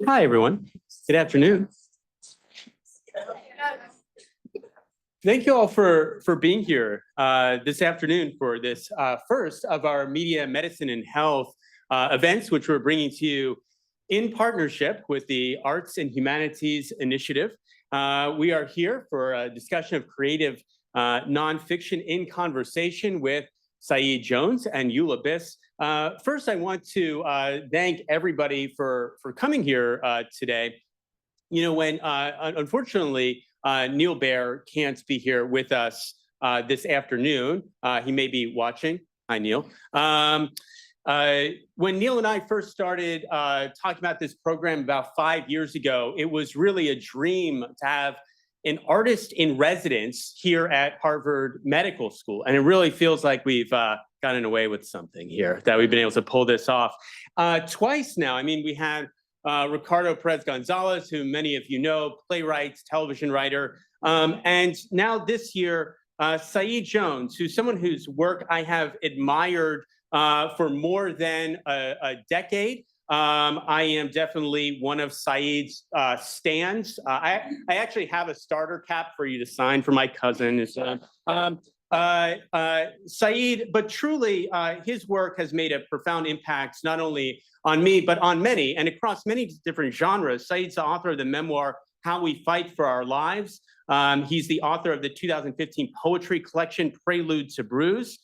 Hi, everyone. Good afternoon. Thank you all for being here this afternoon for this first of our media, medicine, and health events, which we're bringing to you in partnership with the Arts and Humanities Initiative. We are here for a discussion of creative nonfiction in conversation with Saeed Jones and Eula Biss. First, I want to thank everybody for coming here today. You know, when unfortunately Neil Baer can't be here with us this afternoon, he may be watching. Hi, Neil. When Neil and I first started talking about this program about 5 years ago, it was really a dream to have an artist in residence here at Harvard Medical School. And it really feels like we've gotten away with something here, that we've been able to pull this off. Twice now. I mean, we had Ricardo Perez Gonzalez, who many of you know, playwright, television writer. And now this year, Saeed Jones, who's someone whose work I have admired for more than a decade. I am definitely one of Saeed's stands. I actually have a starter cap for you to sign for my cousin. Saeed, but truly, his work has made a profound impact, not only on me, but on many, and across many different genres. Saeed's the author of the memoir, How We Fight for Our Lives. He's the author of the 2015 poetry collection, Prelude to Bruise.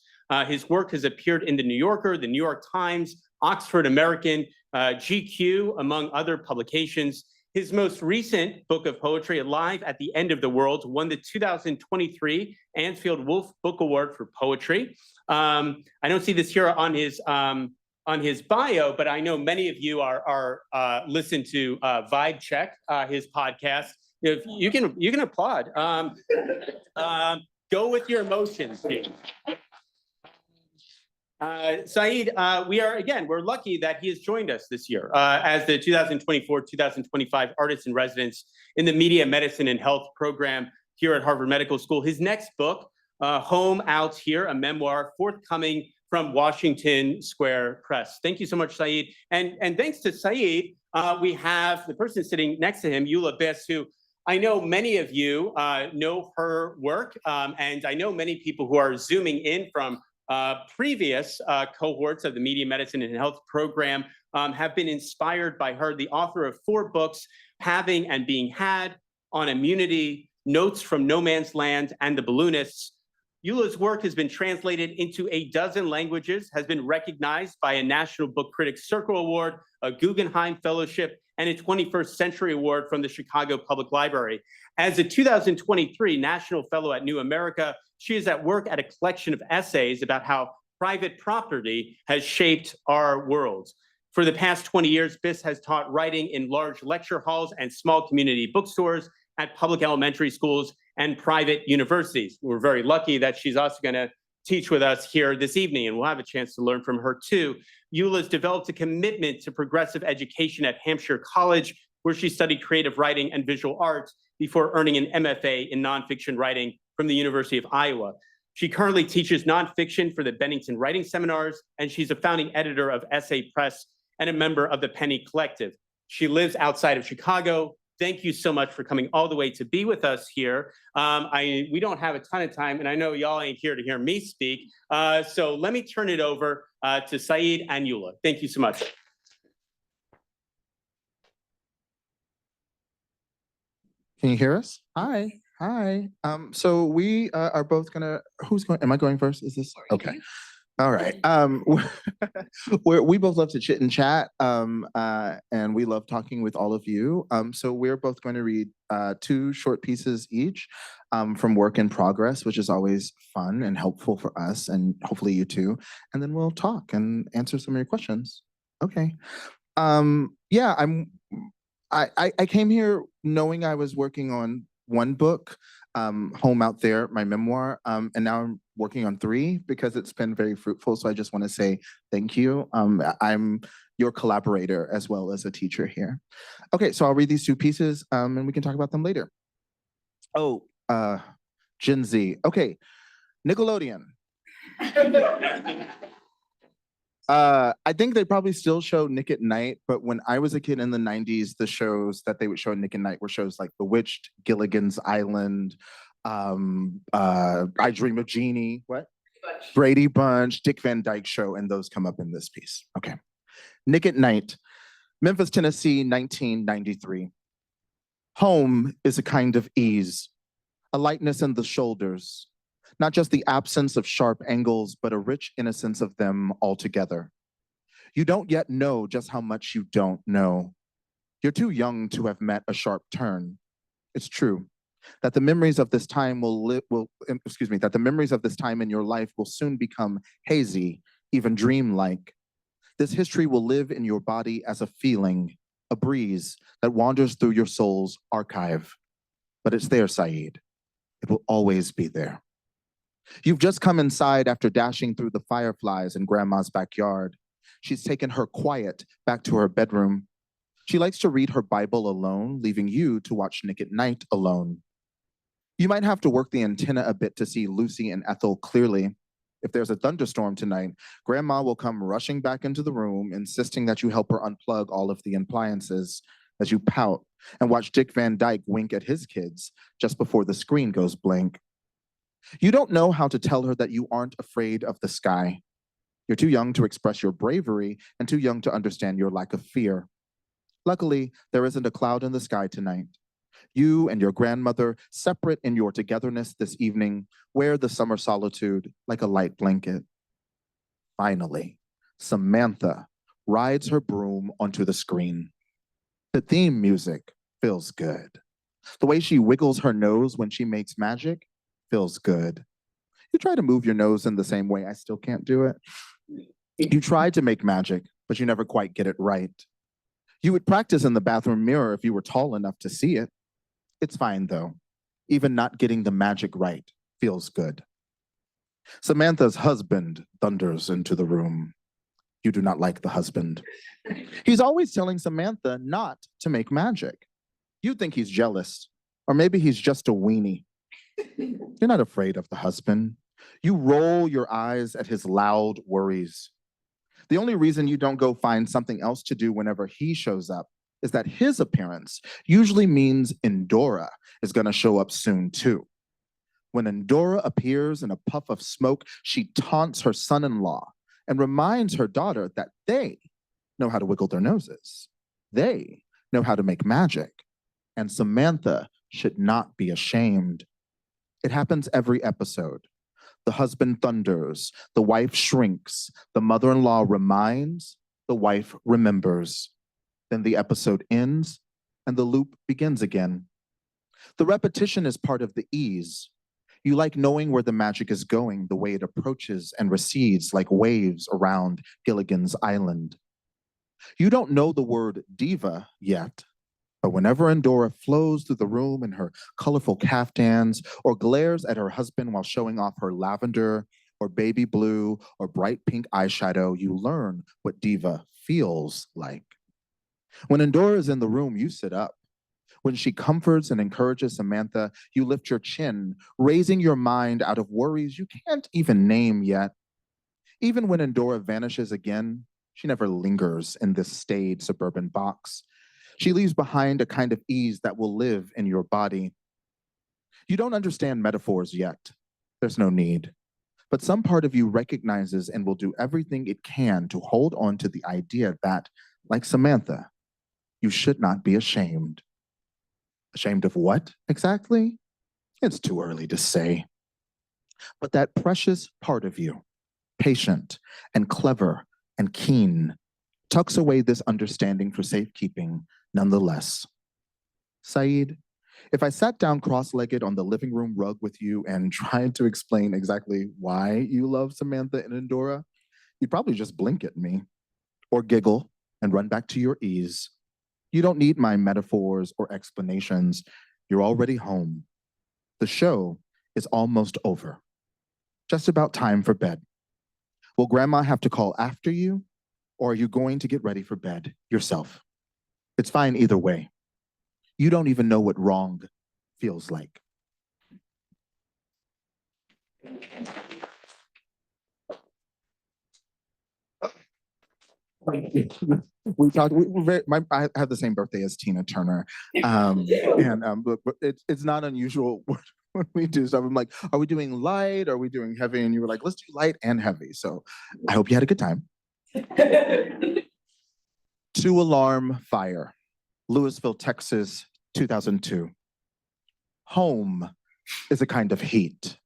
His work has appeared in The New Yorker, The New York Times, Oxford American, GQ, among other publications. His most recent book of poetry, Alive at the End of the World, won the 2023 Ansfield Wolf Book Award for Poetry. I don't see this here on his bio, but I know many of you are listen to Vibe Check, his podcast. If you can applaud. Go with your emotions, team. Saeed, we're lucky that he has joined us this year as the 2024-2025 Artist in Residence in the Media, Medicine, and Health program here at Harvard Medical School. His next book, Home Out Here, a memoir, forthcoming from Washington Square Press. Thank you so much, Saeed. And thanks to Saeed, we have the person sitting next to him, Eula Biss, who I know many of you know her work, and I know many people who are zooming in from previous cohorts of the Media, Medicine, and Health program have been inspired by her, the author of 4 books, Having and Being Had, On Immunity, Notes from No Man's Land, and The Balloonists. Eula's work has been translated into 12 languages, has been recognized by a National Book Critics Circle Award, a Guggenheim Fellowship, and a 21st Century Award from the Chicago Public Library. As a 2023 National Fellow at New America, she is at work at a collection of essays about how private property has shaped our world. For the past 20 years, Biss has taught writing in large lecture halls and small community bookstores, at public elementary schools and private universities. We're very lucky that she's also going to teach with us here this evening, and we'll have a chance to learn from her too. Eula's developed a commitment to progressive education at Hampshire College, where she studied creative writing and visual arts before earning an MFA in nonfiction writing from the University of Iowa. She currently teaches nonfiction for the Bennington Writing Seminars, and she's a founding editor of Essay Press and a member of the Penny Collective. She lives outside of Chicago. Thank you so much for coming all the way to be with us here. We don't have a ton of time, and I know y'all ain't here to hear me speak. So let me turn it over to Saeed and Eula. Thank you so much. Can you hear us? Hi. So we are both gonna, am I going first? Is this, okay. All right. We both love to chit and chat, and we love talking with all of you. So we're both going to read 2 short pieces each from Work in Progress, which is always fun and helpful for us, and hopefully you too. And then we'll talk and answer some of your questions. Okay. Yeah, I came here knowing I was working on 1 book, Home Out There, my memoir, and now I'm working on 3 because it's been very fruitful. So I just want to say thank you. I'm your collaborator as well as a teacher here. Okay, so I'll read these 2 pieces and we can talk about them later. Oh, Gen Z. Okay, Nickelodeon. I think they probably still show Nick at Night, but when I was a kid in the 90s, the shows that they would show Nick at Night were shows like Bewitched, Gilligan's Island, I Dream of Jeannie, what? Brady Bunch, Dick Van Dyke Show, and those come up in this piece. Okay. Nick at Night, Memphis, Tennessee, 1993. Home is a kind of ease, a lightness in the shoulders, not just the absence of sharp angles, but a rich innocence of them altogether. You don't yet know just how much you don't know. You're too young to have met a sharp turn. It's true that the memories of this time that the memories of this time in your life will soon become hazy, even dreamlike. This history will live in your body as a feeling, a breeze that wanders through your soul's archive. But it's there, Saeed. It will always be there. You've just come inside after dashing through the fireflies in Grandma's backyard. She's taken her quiet back to her bedroom. She likes to read her Bible alone, leaving you to watch Nick at Night alone. You might have to work the antenna a bit to see Lucy and Ethel clearly. If there's a thunderstorm tonight, Grandma will come rushing back into the room, insisting that you help her unplug all of the appliances as you pout and watch Dick Van Dyke wink at his kids just before the screen goes blank. You don't know how to tell her that you aren't afraid of the sky. You're too young to express your bravery and too young to understand your lack of fear. Luckily, there isn't a cloud in the sky tonight. You and your grandmother, separate in your togetherness this evening, wear the summer solitude like a light blanket. Finally, Samantha rides her broom onto the screen. The theme music feels good. The way she wiggles her nose when she makes magic feels good. You try to move your nose in the same way, I still can't do it. You try to make magic, but you never quite get it right. You would practice in the bathroom mirror if you were tall enough to see it. It's fine though. Even not getting the magic right feels good. Samantha's husband thunders into the room. You do not like the husband. He's always telling Samantha not to make magic. You think he's jealous, or maybe he's just a weenie. You're not afraid of the husband. You roll your eyes at his loud worries. The only reason you don't go find something else to do whenever he shows up is that his appearance usually means Endora is going to show up soon too. When Endora appears in a puff of smoke, she taunts her son-in-law and reminds her daughter that they know how to wiggle their noses. They know how to make magic. And Samantha should not be ashamed. It happens every episode. The husband thunders, the wife shrinks, the mother-in-law reminds, the wife remembers. Then the episode ends and the loop begins again. The repetition is part of the ease. You like knowing where the magic is going, the way it approaches and recedes like waves around Gilligan's Island. You don't know the word diva yet, but whenever Endora flows through the room in her colorful caftans or glares at her husband while showing off her lavender or baby blue or bright pink eyeshadow, you learn what diva feels like. When Endora is in the room, you sit up. When she comforts and encourages Samantha, you lift your chin, raising your mind out of worries you can't even name yet. Even when Endora vanishes again, she never lingers in this staid suburban box. She leaves behind a kind of ease that will live in your body. You don't understand metaphors yet. There's no need. But some part of you recognizes and will do everything it can to hold on to the idea that, like Samantha, you should not be ashamed. Ashamed of what exactly? It's too early to say. But that precious part of you, patient and clever and keen, tucks away this understanding for safekeeping nonetheless. Saeed, if I sat down cross-legged on the living room rug with you and tried to explain exactly why you love Samantha and Endora, you'd probably just blink at me or giggle and run back to your ease. You don't need my metaphors or explanations. You're already home. The show is almost over. Just about time for bed. Will Grandma have to call after you, or are you going to get ready for bed yourself? It's fine either way. You don't even know what wrong feels like. We talked. I have the same birthday as Tina Turner, but it's not unusual when we do stuff. I'm like, are we doing light? Are we doing heavy? And you were like, let's do light and heavy. So I hope you had a good time. 2-alarm fire, Louisville, Texas, 2002. Home is a kind of heat.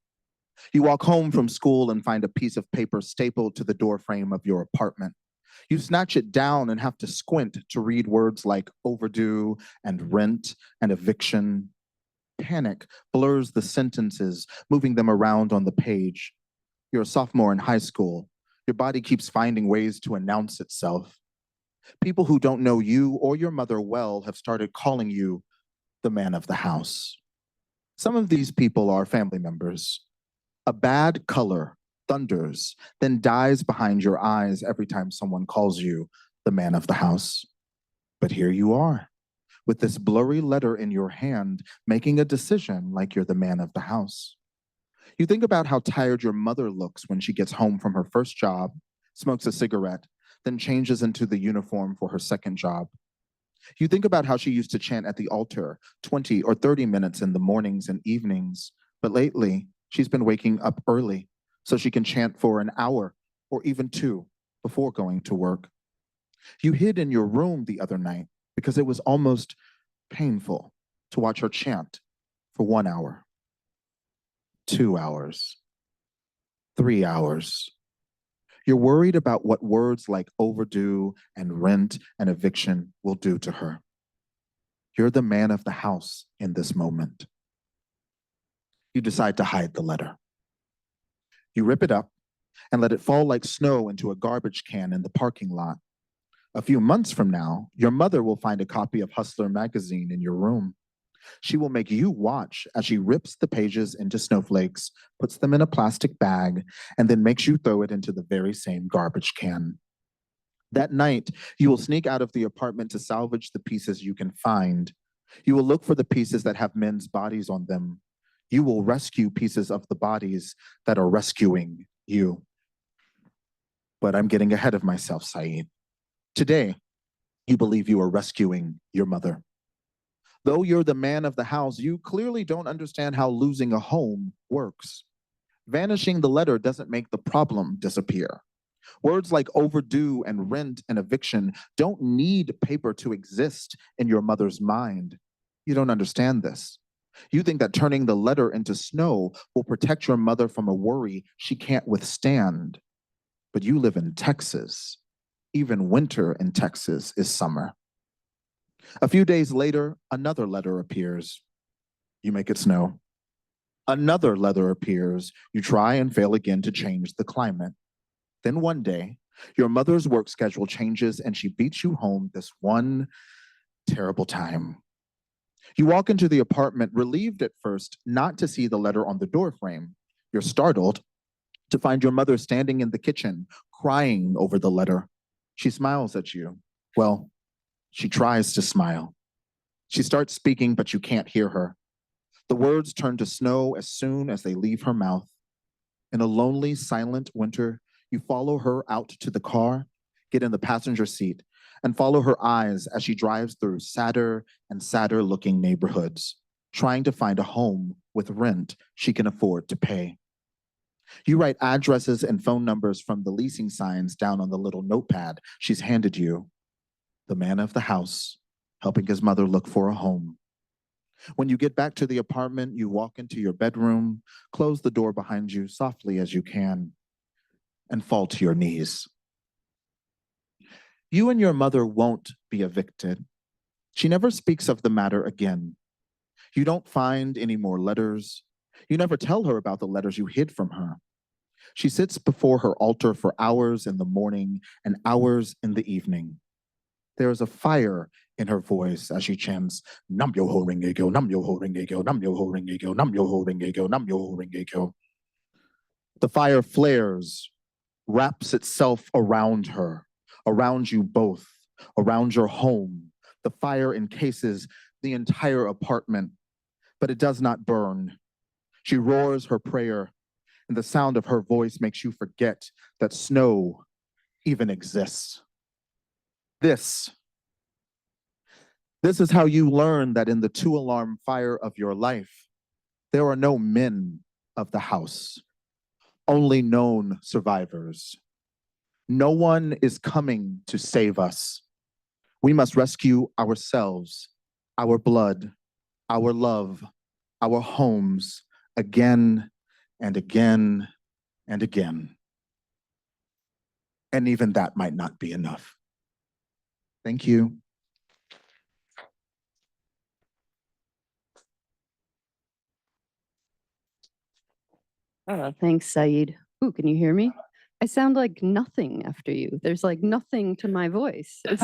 You walk home from school and find a piece of paper stapled to the doorframe of your apartment. You snatch it down and have to squint to read words like overdue and rent and eviction. Panic blurs the sentences, moving them around on the page. You're a sophomore in high school. Your body keeps finding ways to announce itself. People who don't know you or your mother well have started calling you the man of the house. Some of these people are family members. A bad color thunders, then dies behind your eyes every time someone calls you the man of the house. But here you are, with this blurry letter in your hand, making a decision like you're the man of the house. You think about how tired your mother looks when she gets home from her first job, smokes a cigarette, then changes into the uniform for her second job. You think about how she used to chant at the altar 20 or 30 minutes in the mornings and evenings, but lately she's been waking up early so she can chant for an hour or even 2 before going to work. You hid in your room the other night because it was almost painful to watch her chant for 1 hour, 2 hours, 3 hours. You're worried about what words like overdue and rent and eviction will do to her. You're the man of the house in this moment. You decide to hide the letter. You rip it up and let it fall like snow into a garbage can in the parking lot. A few months from now, your mother will find a copy of Hustler magazine in your room. She will make you watch as she rips the pages into snowflakes, puts them in a plastic bag, and then makes you throw it into the very same garbage can. That night, you will sneak out of the apartment to salvage the pieces you can find. You will look for the pieces that have men's bodies on them. You will rescue pieces of the bodies that are rescuing you. But I'm getting ahead of myself, Saeed. Today, you believe you are rescuing your mother. Though you're the man of the house, you clearly don't understand how losing a home works. Vanishing the letter doesn't make the problem disappear. Words like overdue and rent and eviction don't need paper to exist in your mother's mind. You don't understand this. You think that turning the letter into snow will protect your mother from a worry she can't withstand. But you live in Texas. Even winter in Texas is summer. A few days later, another letter appears. You make it snow. Another letter appears. You try and fail again to change the climate. Then one day, your mother's work schedule changes and she beats you home this one terrible time. You walk into the apartment, relieved at first not to see the letter on the doorframe. You're startled to find your mother standing in the kitchen, crying over the letter. She smiles at you. Well, she tries to smile. She starts speaking, but you can't hear her. The words turn to snow as soon as they leave her mouth. In a lonely, silent winter, you follow her out to the car, get in the passenger seat, and follow her eyes as she drives through sadder and sadder looking neighborhoods, trying to find a home with rent she can afford to pay. You write addresses and phone numbers from the leasing signs down on the little notepad she's handed you. The man of the house, helping his mother look for a home. When you get back to the apartment, you walk into your bedroom, close the door behind you softly as you can, and fall to your knees. You and your mother won't be evicted. She never speaks of the matter again. You don't find any more letters. You never tell her about the letters you hid from her. She sits before her altar for hours in the morning and hours in the evening. There is a fire in her voice as she chants, Nam yo ho ring kyo, nam yo ho ring kyo, nam yo ho ring kyo, nam yo ho ring kyo, nam yo ho ring kyo. The fire flares, wraps itself around her, around you both, around your home. The fire encases the entire apartment, but it does not burn. She roars her prayer, and the sound of her voice makes you forget that snow even exists. This. This is how you learn that in the two-alarm fire of your life, there are no men of the house, only known survivors. No one is coming to save us. We must rescue ourselves, our blood, our love, our homes, again and again and again. And even that might not be enough. Thank you. Thanks, Saeed. Ooh, can you hear me? I sound like nothing after you. There's like nothing to my voice. It's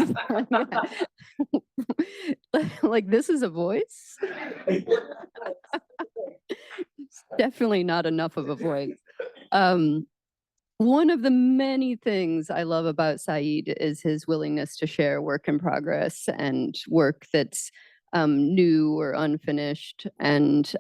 like this is a voice. It's definitely not enough of a voice. One of the many things I love about Saeed is his willingness to share work in progress and work that's new or unfinished. And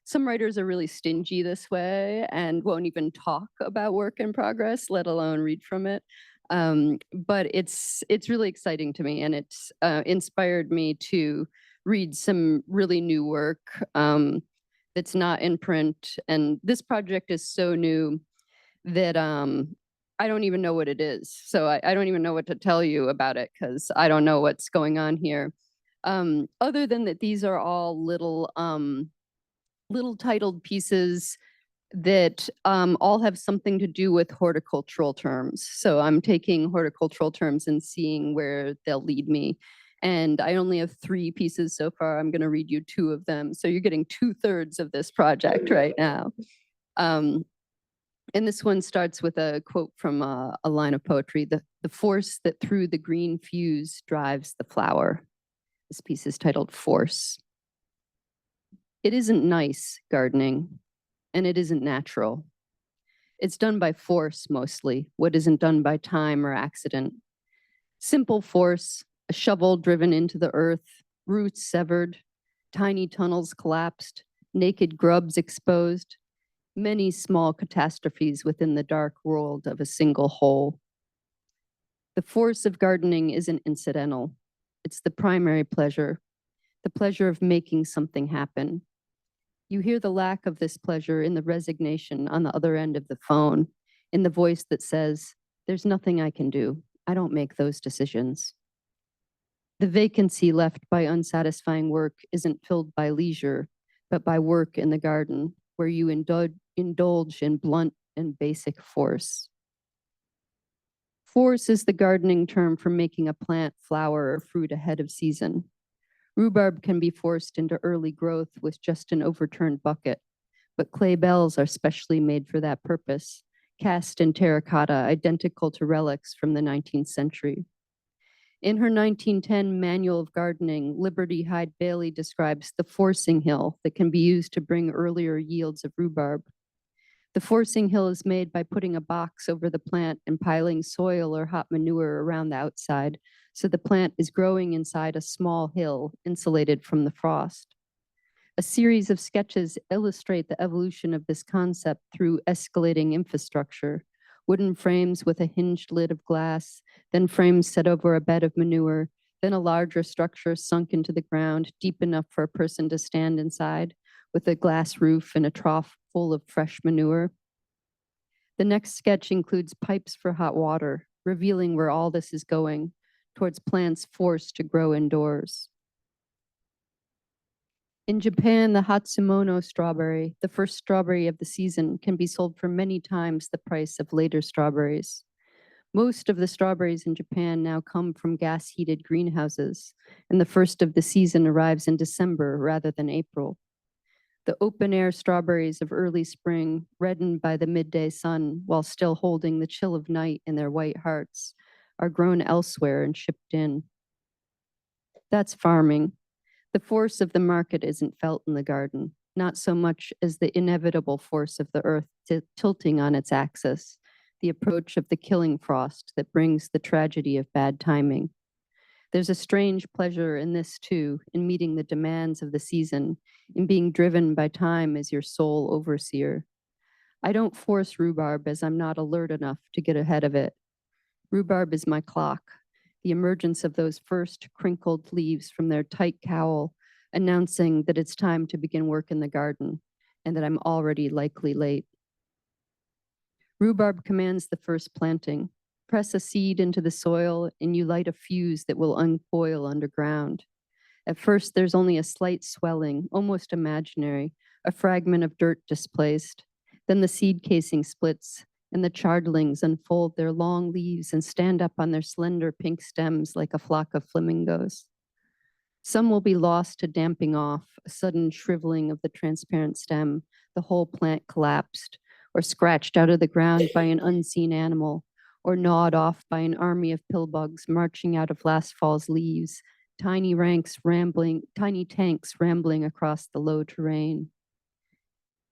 some writers are really stingy this way and won't even talk about work in progress, let alone read from it. But it's really exciting to me, and it's inspired me to read some really new work that's not in print. And this project is so new that I don't even know what it is. So I don't even know what to tell you about it because I don't know what's going on here. Other than that, these are all little titled pieces that all have something to do with horticultural terms. So I'm taking horticultural terms and seeing where they'll lead me. And I only have 3 pieces so far. I'm going to read you 2 of them. So you're getting 2/3 of this project right now. And this one starts with a quote from a line of poetry: the force that through the green fuse drives the flower. This piece is titled Force. It isn't nice gardening, and it isn't natural. It's done by force mostly, what isn't done by time or accident. Simple force, a shovel driven into the earth, roots severed, tiny tunnels collapsed, naked grubs exposed, many small catastrophes within the dark world of a single whole. The force of gardening isn't incidental. It's the primary pleasure, the pleasure of making something happen. You hear the lack of this pleasure in the resignation on the other end of the phone, in the voice that says, "There's nothing I can do. I don't make those decisions." The vacancy left by unsatisfying work isn't filled by leisure, but by work in the garden, where you indulge in blunt and basic force. Force is the gardening term for making a plant flower or fruit ahead of season. Rhubarb can be forced into early growth with just an overturned bucket, but clay bells are specially made for that purpose, cast in terracotta identical to relics from the 19th century. In her 1910 Manual of Gardening, Liberty Hyde Bailey describes the forcing hill that can be used to bring earlier yields of rhubarb. The forcing hill is made by putting a box over the plant and piling soil or hot manure around the outside, so the plant is growing inside a small hill insulated from the frost. A series of sketches illustrate the evolution of this concept through escalating infrastructure: wooden frames with a hinged lid of glass, then frames set over a bed of manure, then a larger structure sunk into the ground deep enough for a person to stand inside, with a glass roof and a trough full of fresh manure. The next sketch includes pipes for hot water, revealing where all this is going, towards plants forced to grow indoors. In Japan, the Hatsumono strawberry, the first strawberry of the season, can be sold for many times the price of later strawberries. Most of the strawberries in Japan now come from gas-heated greenhouses, and the first of the season arrives in December rather than April. The open-air strawberries of early spring, reddened by the midday sun while still holding the chill of night in their white hearts, are grown elsewhere and shipped in. That's farming. The force of the market isn't felt in the garden, not so much as the inevitable force of the earth tilting on its axis, the approach of the killing frost that brings the tragedy of bad timing. There's a strange pleasure in this too, in meeting the demands of the season, in being driven by time as your sole overseer. I don't force rhubarb as I'm not alert enough to get ahead of it. Rhubarb is my clock. the emergence of those first crinkled leaves from their tight cowl, announcing that it's time to begin work in the garden and that I'm already likely late. Rhubarb commands the first planting. Press a seed into the soil and you light a fuse that will uncoil underground. At first, there's only a slight swelling, almost imaginary, a fragment of dirt displaced. Then the seed casing splits and the chardlings unfold their long leaves and stand up on their slender pink stems like a flock of flamingos. Some will be lost to damping off, a sudden shriveling of the transparent stem, the whole plant collapsed, or scratched out of the ground by an unseen animal, or gnawed off by an army of pillbugs marching out of last fall's leaves, tiny tanks rambling across the low terrain.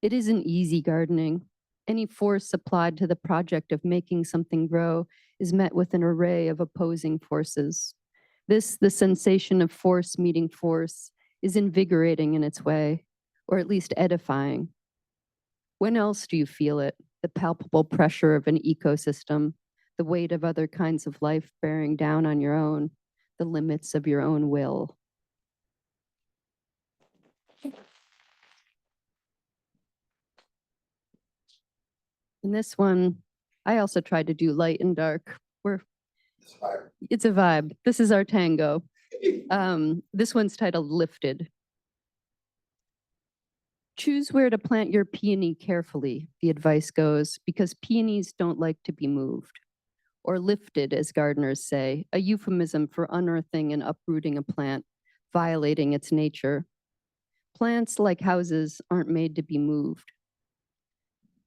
It isn't easy gardening. Any force applied to the project of making something grow is met with an array of opposing forces. This, the sensation of force meeting force, is invigorating in its way, or at least edifying. When else do you feel it? The palpable pressure of an ecosystem, the weight of other kinds of life bearing down on your own, the limits of your own will. And this one, I also tried to do light and dark. It's a vibe. This is our tango. This one's titled Lifted. Choose where to plant your peony carefully, the advice goes, because peonies don't like to be moved. Or lifted, as gardeners say, a euphemism for unearthing and uprooting a plant, violating its nature. Plants, like houses, aren't made to be moved.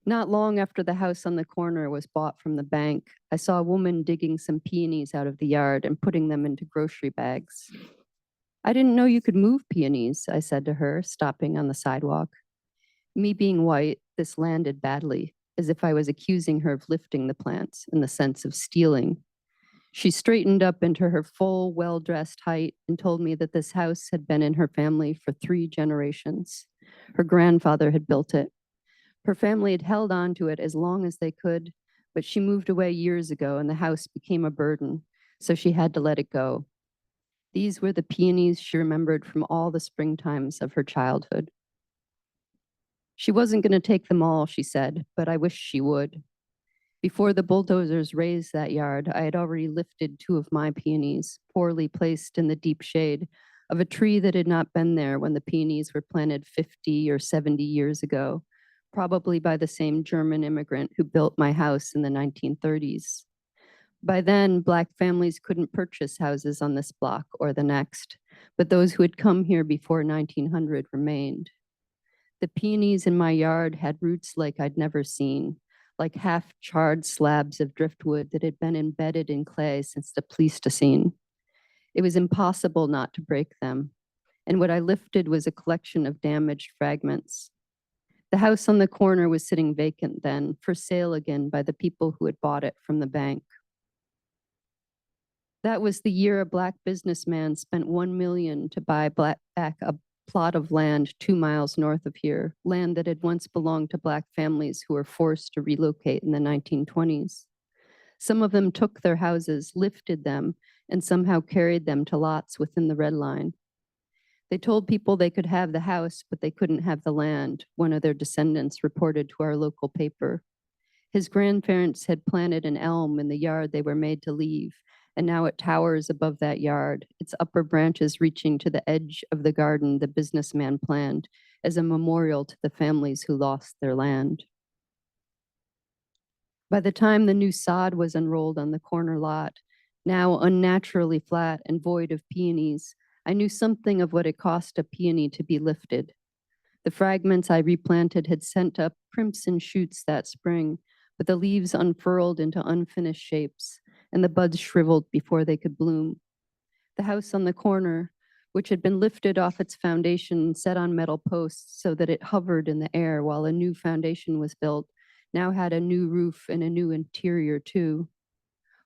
Not long after the house on the corner was bought from the bank, I saw a woman digging some peonies out of the yard and putting them into grocery bags. I didn't know you could move peonies, I said to her, stopping on the sidewalk. Me being white, this landed badly, as if I was accusing her of lifting the plants in the sense of stealing. She straightened up into her full, well-dressed height and told me that this house had been in her family for 3 generations. Her grandfather had built it. Her family had held on to it as long as they could, but she moved away years ago and the house became a burden, so she had to let it go. These were the peonies she remembered from all the springtimes of her childhood. She wasn't going to take them all, she said, but I wish she would. Before the bulldozers razed that yard, I had already lifted 2 of my peonies, poorly placed in the deep shade of a tree that had not been there when the peonies were planted 50 or 70 years ago, probably by the same German immigrant who built my house in the 1930s. By then, Black families couldn't purchase houses on this block or the next, but those who had come here before 1900 remained. The peonies in my yard had roots like I'd never seen, like half-charred slabs of driftwood that had been embedded in clay since the Pleistocene. It was impossible not to break them, and what I lifted was a collection of damaged fragments. The house on the corner was sitting vacant then, for sale again by the people who had bought it from the bank. That was the year a Black businessman spent $1 million to buy back a plot of land 2 miles north of here, land that had once belonged to Black families who were forced to relocate in the 1920s. Some of them took their houses, lifted them, and somehow carried them to lots within the red line. They told people they could have the house, but they couldn't have the land, one of their descendants reported to our local paper. His grandparents had planted an elm in the yard they were made to leave, and now it towers above that yard, its upper branches reaching to the edge of the garden the businessman planned as a memorial to the families who lost their land. By the time the new sod was unrolled on the corner lot, now unnaturally flat and void of peonies, I knew something of what it cost a peony to be lifted. The fragments I replanted had sent up crimson shoots that spring, but the leaves unfurled into unfinished shapes, and the buds shriveled before they could bloom. The house on the corner, which had been lifted off its foundation and set on metal posts so that it hovered in the air while a new foundation was built, now had a new roof and a new interior too.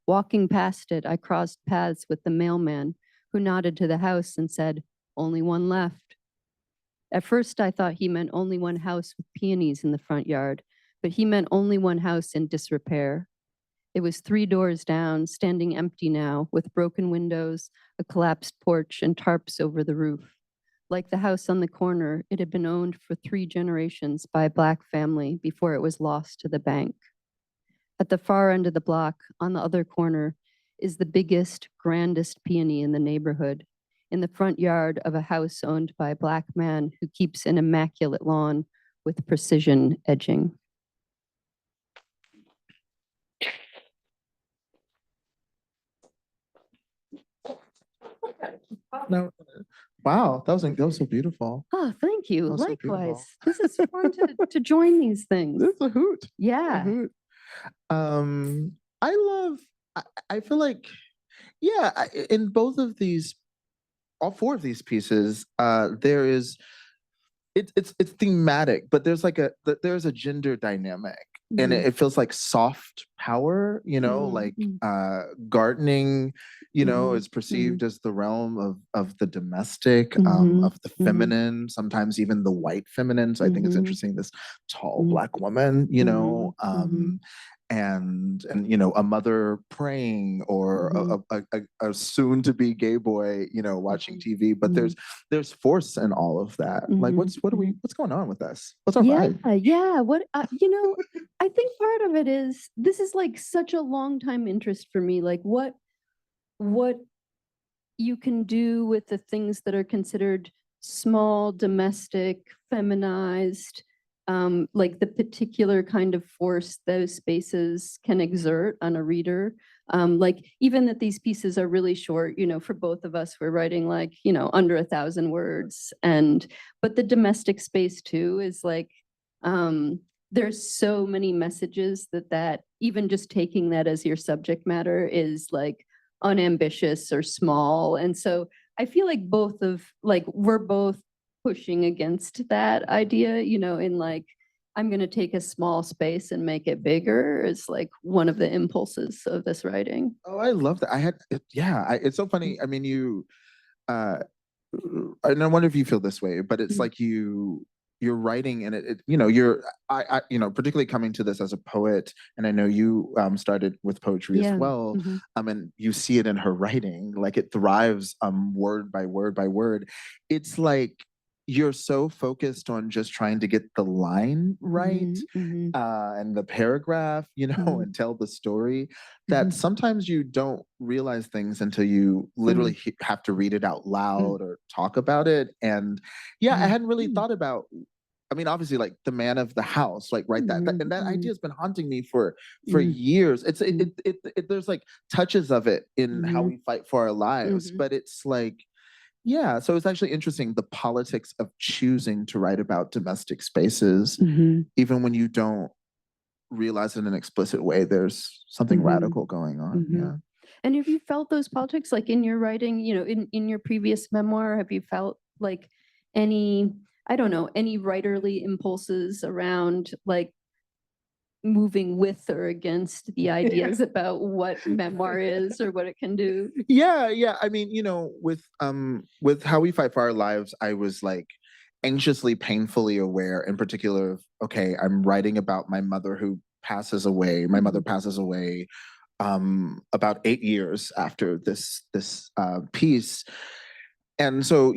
Walking past it, I crossed paths with the mailman, who nodded to the house and said, "Only one left." At first, I thought he meant only one house with peonies in the front yard, but he meant only one house in disrepair. It was 3 doors down, standing empty now, with broken windows, a collapsed porch, and tarps over the roof. Like the house on the corner, it had been owned for 3 generations by a Black family before it was lost to the bank. At the far end of the block, on the other corner, is the biggest, grandest peony in the neighborhood, in the front yard of a house owned by a Black man who keeps an immaculate lawn with precision edging. No, wow, that was so beautiful. Oh, thank you. That was so beautiful. Likewise. This is fun to join these things. This is a hoot. A Yeah. hoot. I love. I feel like, yeah, in both of these, all 4 of these pieces, there is. It's thematic, but there's like there's a gender dynamic, and it feels like soft power. Like gardening, is perceived as the realm of the domestic, of the feminine, sometimes even the white feminine. So I think it's interesting, this tall Black woman, and a mother praying, or a soon to be gay boy, watching TV. But there's force in all of that. Like, what's going on with us? What's our vibe? Yeah. What I think part of it is, this is like such a long time interest for me. Like what you can do with the things that are considered small, domestic, feminized, like the particular kind of force those spaces can exert on a reader. Like even that these pieces are really short, for both of us, we're writing like, under 1,000 words. But the domestic space too is like, there's so many messages that even just taking that as your subject matter is like unambitious or small. And so I feel like we're both pushing against that idea, in like, I'm going to take a small space and make it bigger, is like one of the impulses of this writing. Oh, I love that. It's so funny. I mean, I wonder if you feel this way, but it's like you're writing, and particularly coming to this as a poet, and I know you started with poetry as well. And you see it in her writing, like it thrives word by word by word. It's like you're so focused on just trying to get the line right, and the paragraph, and tell the story, that sometimes you don't realize things until you literally have to read it out loud or talk about it. And I hadn't really thought about, I mean, obviously, like the man of the house, like, right, and that idea has been haunting me for years. There's like touches of it in How We Fight for Our Lives, but it's like, so it's actually interesting, the politics of choosing to write about domestic spaces, even when you don't realize in an explicit way there's something radical going on. Yeah. And have you felt those politics, like in your writing, in your previous memoir? Have you felt like any, I don't know, any writerly impulses around like moving with or against the ideas about what memoir is or what it can do? Yeah. I mean, with How We Fight for Our Lives, I was like anxiously, painfully aware, in particular, of, okay, I'm writing about my mother who passes away. My mother passes away about 8 years after this piece. And so,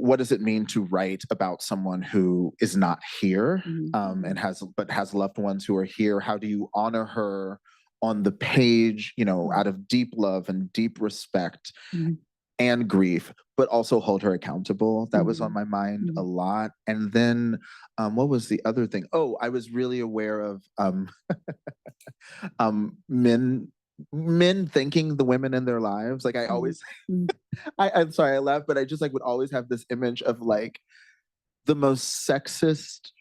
what does it mean to write about someone who is not here, and has loved ones who are here? How do you honor her on the page, out of deep love and deep respect and grief, but also hold her accountable? That was on my mind a lot. And then, what was the other thing? Oh, I was really aware of men thanking the women in their lives. Like I always, I'm sorry, I laugh, but I just like would always have this image of like the most sexist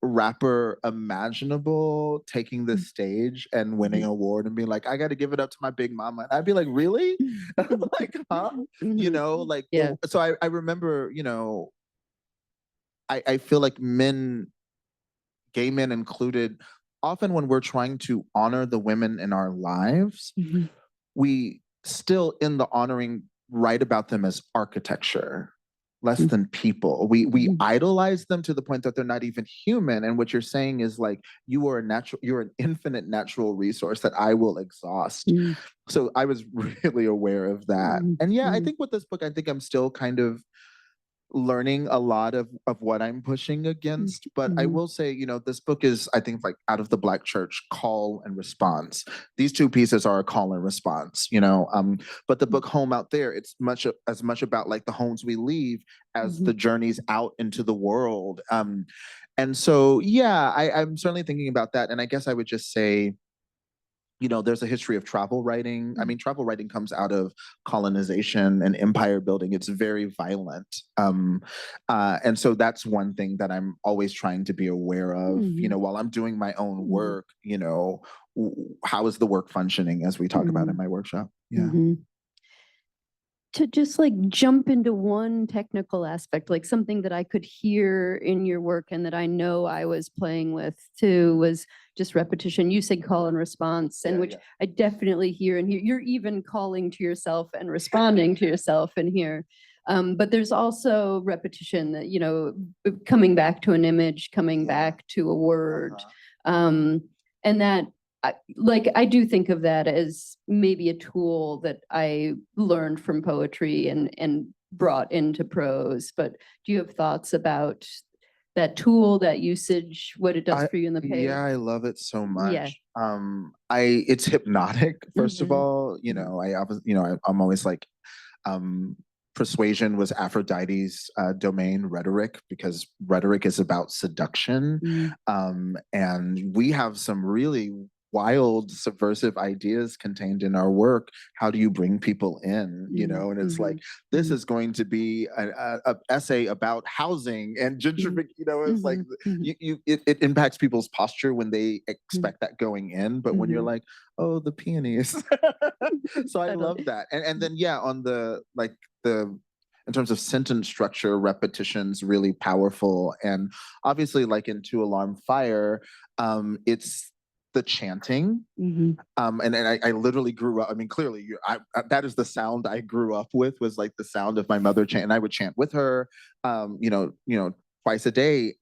rapper imaginable taking the stage and winning an award and being like, I got to give it up to my big mama. And I'd be like, really? Like, huh? Like, so I remember, I feel like men, gay men included, often when we're trying to honor the women in our lives, we still, in the honoring, write about them as architecture. less Mm. than people. We Mhm. idolize them to the point that they're not even human. And what you're saying is like, you're an infinite natural resource that I will exhaust. Mm. So I was really aware of that. Mm. And yeah, I Mm. think with this book, I think I'm still kind of learning a lot of what I'm pushing against. But I Mhm. will say, this book is, I think, like out of the Black church, call and response. These two pieces are a call and response, but the book Home Out There, it's as much about like the homes we leave as Mhm. the journeys out into the world. And so yeah, I'm certainly thinking about that. And I guess I would just say, there's a history of travel writing. I mean, travel writing comes out of colonization and empire building. It's very violent. And so that's one thing that I'm always trying to be aware of, Mhm. while I'm doing my own Mhm. work, how is the work functioning, as we talk about in Mhm. my workshop? Yeah. Mhm. To just like jump into one technical aspect, like something that I could hear in your work and that I know I was playing with too, was just repetition. You said call and response, and Yeah, which yeah. I definitely hear and hear. You're even calling to yourself and responding to yourself in here. But there's also repetition that, coming back to an image, coming Yeah. back to a word. Uh-huh. And that I do think of that as maybe a tool that I learned from poetry and brought into prose. But do you have thoughts about that tool, that usage, what it does for you in the page? Yeah, I love it so Yeah. much. It's hypnotic, first of Mhm. all. I'm always like, um, persuasion was Aphrodite's domain, rhetoric, because rhetoric is about seduction. Mm. And we have some really wild, subversive ideas contained in our work. How do you bring people in? Mm. And it's like, Mhm. this Mhm. is going to be a essay about housing and gentrification. It's like Mhm. Mhm. it impacts people's posture when they Mhm. expect that going in, but when you're Mhm. like, oh, the peonies. So I love Totally. that. And then yeah, on the in terms of sentence structure, repetition's really powerful. And obviously, like in Two Alarm Fire, it's the chanting. Mhm. And I literally grew up. I mean, clearly, that is the sound I grew up with, was like the sound of my mother chant, and I would chant with her. Twice a day.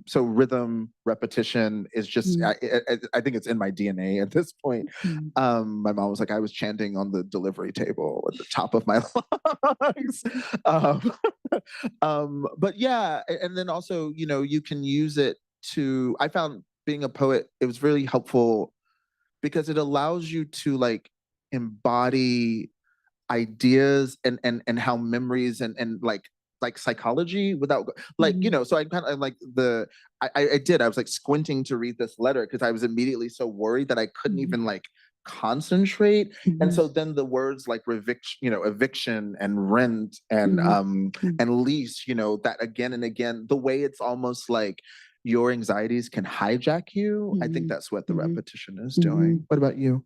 So rhythm, repetition is just. Mhm. I think it's in my DNA at this point. Mhm. My mom was like, I was chanting on the delivery table at the top of my lungs. But yeah, and then also, you can use it to. I found being a poet, it was really helpful because it allows you to like embody ideas and how memories and like psychology without like Mhm. so I kind of like I was like squinting to read this letter because I was immediately so worried that I couldn't Mhm. even like concentrate. And Mhm. so then the words like eviction and rent Mhm. Mhm. and lease, that again and again, the way it's almost like your anxieties can hijack you. I think Mhm. that's what the Mhm. repetition is doing. Mhm. What about you?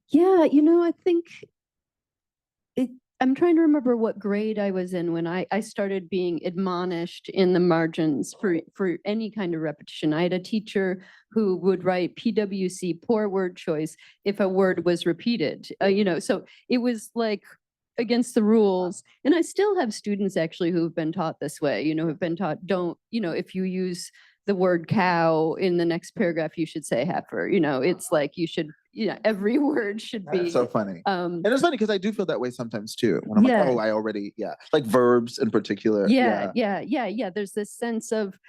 Yeah, I think it, I'm trying to remember what grade I was in when I started being admonished in the margins for any kind of repetition. I had a teacher who would write PWC, poor word choice, if a word was repeated. So it was like against the rules. And I still have students actually who've been taught this way, who've been taught, don't, if you use the word cow in the next paragraph, you should say heifer. It's like you should, every word should That's be. so funny. And it's funny because I do feel that way sometimes too. When I'm like, Yeah. oh, I already, yeah. Like verbs in particular. Yeah. There's this sense of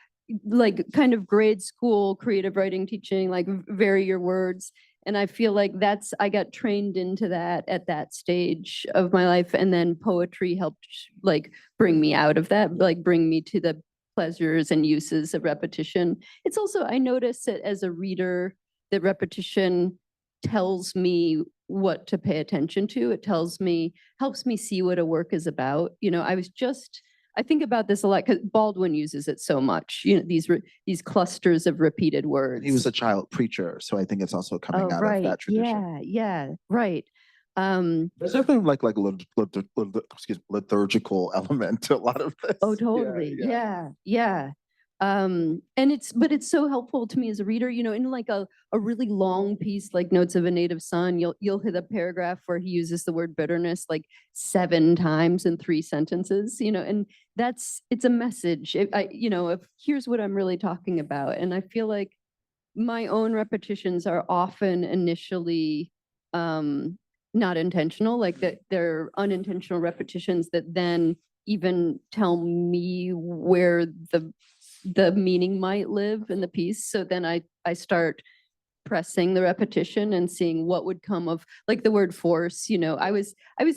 like kind of grade school creative writing teaching, like vary your words. And I feel like I got trained into that at that stage of my life. And then poetry helped like bring me out of that, like bring me to the pleasures and uses of repetition. It's also, I notice it as a reader that repetition tells me what to pay attention to. It helps me see what a work is about. I think about this a lot because Baldwin uses it so much. These clusters of repeated words. He was a child preacher, so I think it's also coming out of that tradition. Yeah, right. There's definitely liturgical element to a lot of this. Oh, totally. Yeah. But it's so helpful to me as a reader, in like a really long piece like Notes of a Native Son, you'll hit a paragraph where he uses the word bitterness like 7 times in 3 sentences, and it's a message. If here's what I'm really talking about. And I feel like my own repetitions are often initially not intentional, like that they're unintentional repetitions that then even tell me where the meaning might live in the piece. So then I start pressing the repetition and seeing what would come of like the word force. I was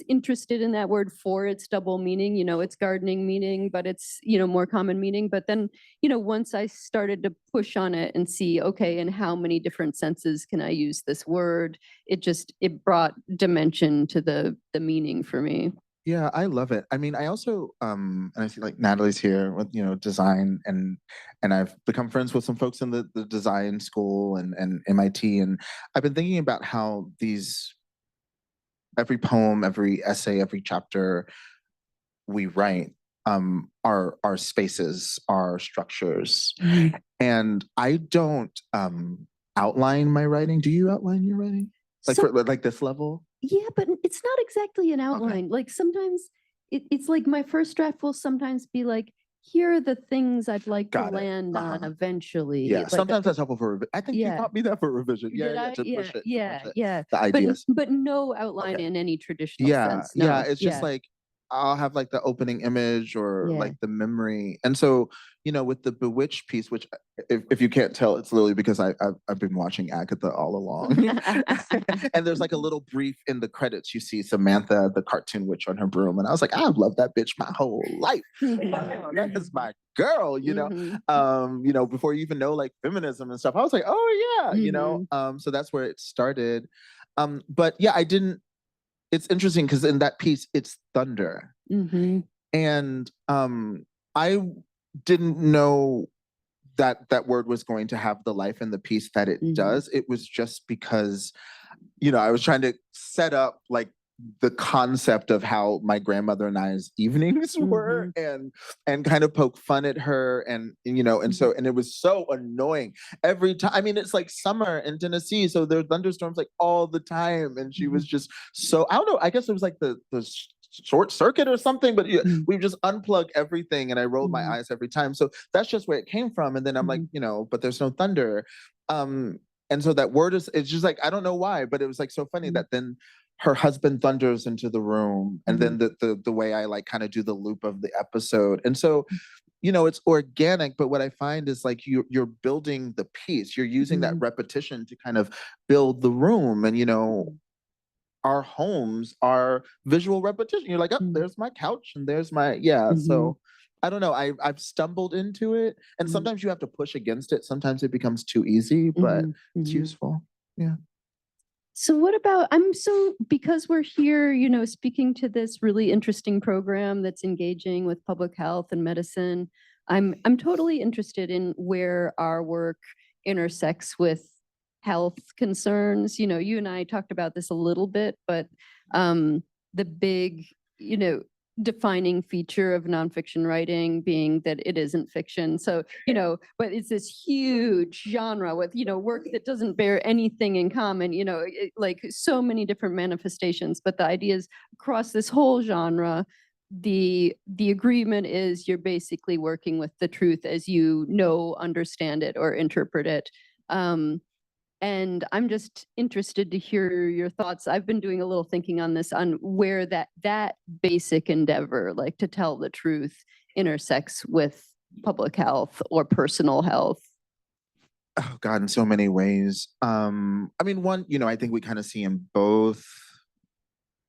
interested in that word for its double meaning, it's gardening meaning, but it's, more common meaning. But then, once I started to push on it and see, okay, in how many different senses can I use this word? It brought dimension to the meaning for me. Yeah, I love it. I mean, I also and I see like Natalie's here with, design, and I've become friends with some folks in the design school and MIT, and I've been thinking about how every poem, every essay, every chapter we write are spaces, are structures. And I don't outline my writing. Do you outline your writing? Like So- for like this level? Yeah, but it's not exactly an outline. Like sometimes it's like my first draft will sometimes be like, here are the things I'd like to Got it. land on eventually. Yeah, Like, sometimes that's helpful for I think you Yeah. taught me that for revision. did Yeah, I? to push it, to Yeah, push it, yeah. the ideas. But no outline Okay. in any traditional Yeah, sense. yeah. No. It's just like I'll have like the opening image or Yeah. like the memory. And so, with the Bewitched piece, which if you can't tell, it's literally because I've been watching Agatha all along. And there's like a little brief in the credits. You see Samantha, the cartoon witch, on her broom. And I was like, I've loved that bitch my whole life. That is my girl, Mhm. before you even know like feminism and stuff. I was like, oh yeah, so that's where it started. But yeah, it's interesting because in that piece it's thunder. Mhm. And I didn't know that word was going to have the life in the piece that it Mhm. does. It was just because, I was trying to set up like the concept of how my grandmother and I's evenings were, and kind of poke fun at her, and and it was so annoying every time. I mean, it's like summer in Tennessee, so there are thunderstorms like all the time, and she was just so, I don't know, I guess it was like the short circuit or something, but we just unplugged everything, and I rolled my eyes every time. So that's just where it came from. And then I'm like, but there's no thunder. And so that word it's just like, I don't know why, but it was like so funny that then her husband thunders into the room, and then the way I like kind of do the loop of the episode. And so, it's organic, but what I find is like you're building the piece, you're using that repetition to kind of build the room. And our homes are visual repetition. You're like, oh, there's my couch, and there's my so I don't know. I've stumbled into it, and sometimes you have to push against it. Sometimes it becomes too easy, but it's useful. Yeah. So what about, because we're here, speaking to this really interesting program that's engaging with public health and medicine, I'm totally interested in where our work intersects with health concerns. You and I talked about this a little bit, but the big, defining feature of nonfiction writing being that it isn't fiction. So, but it's this huge genre with, work that doesn't bear anything in common, like so many different manifestations. But the idea is across this whole genre, the agreement is you're basically working with the truth as you understand it or interpret it. And I'm just interested to hear your thoughts. I've been doing a little thinking on this, on where that basic endeavor, like to tell the truth, intersects with public health or personal health. Oh God, in so many ways. I mean, one, I think we kind of see in both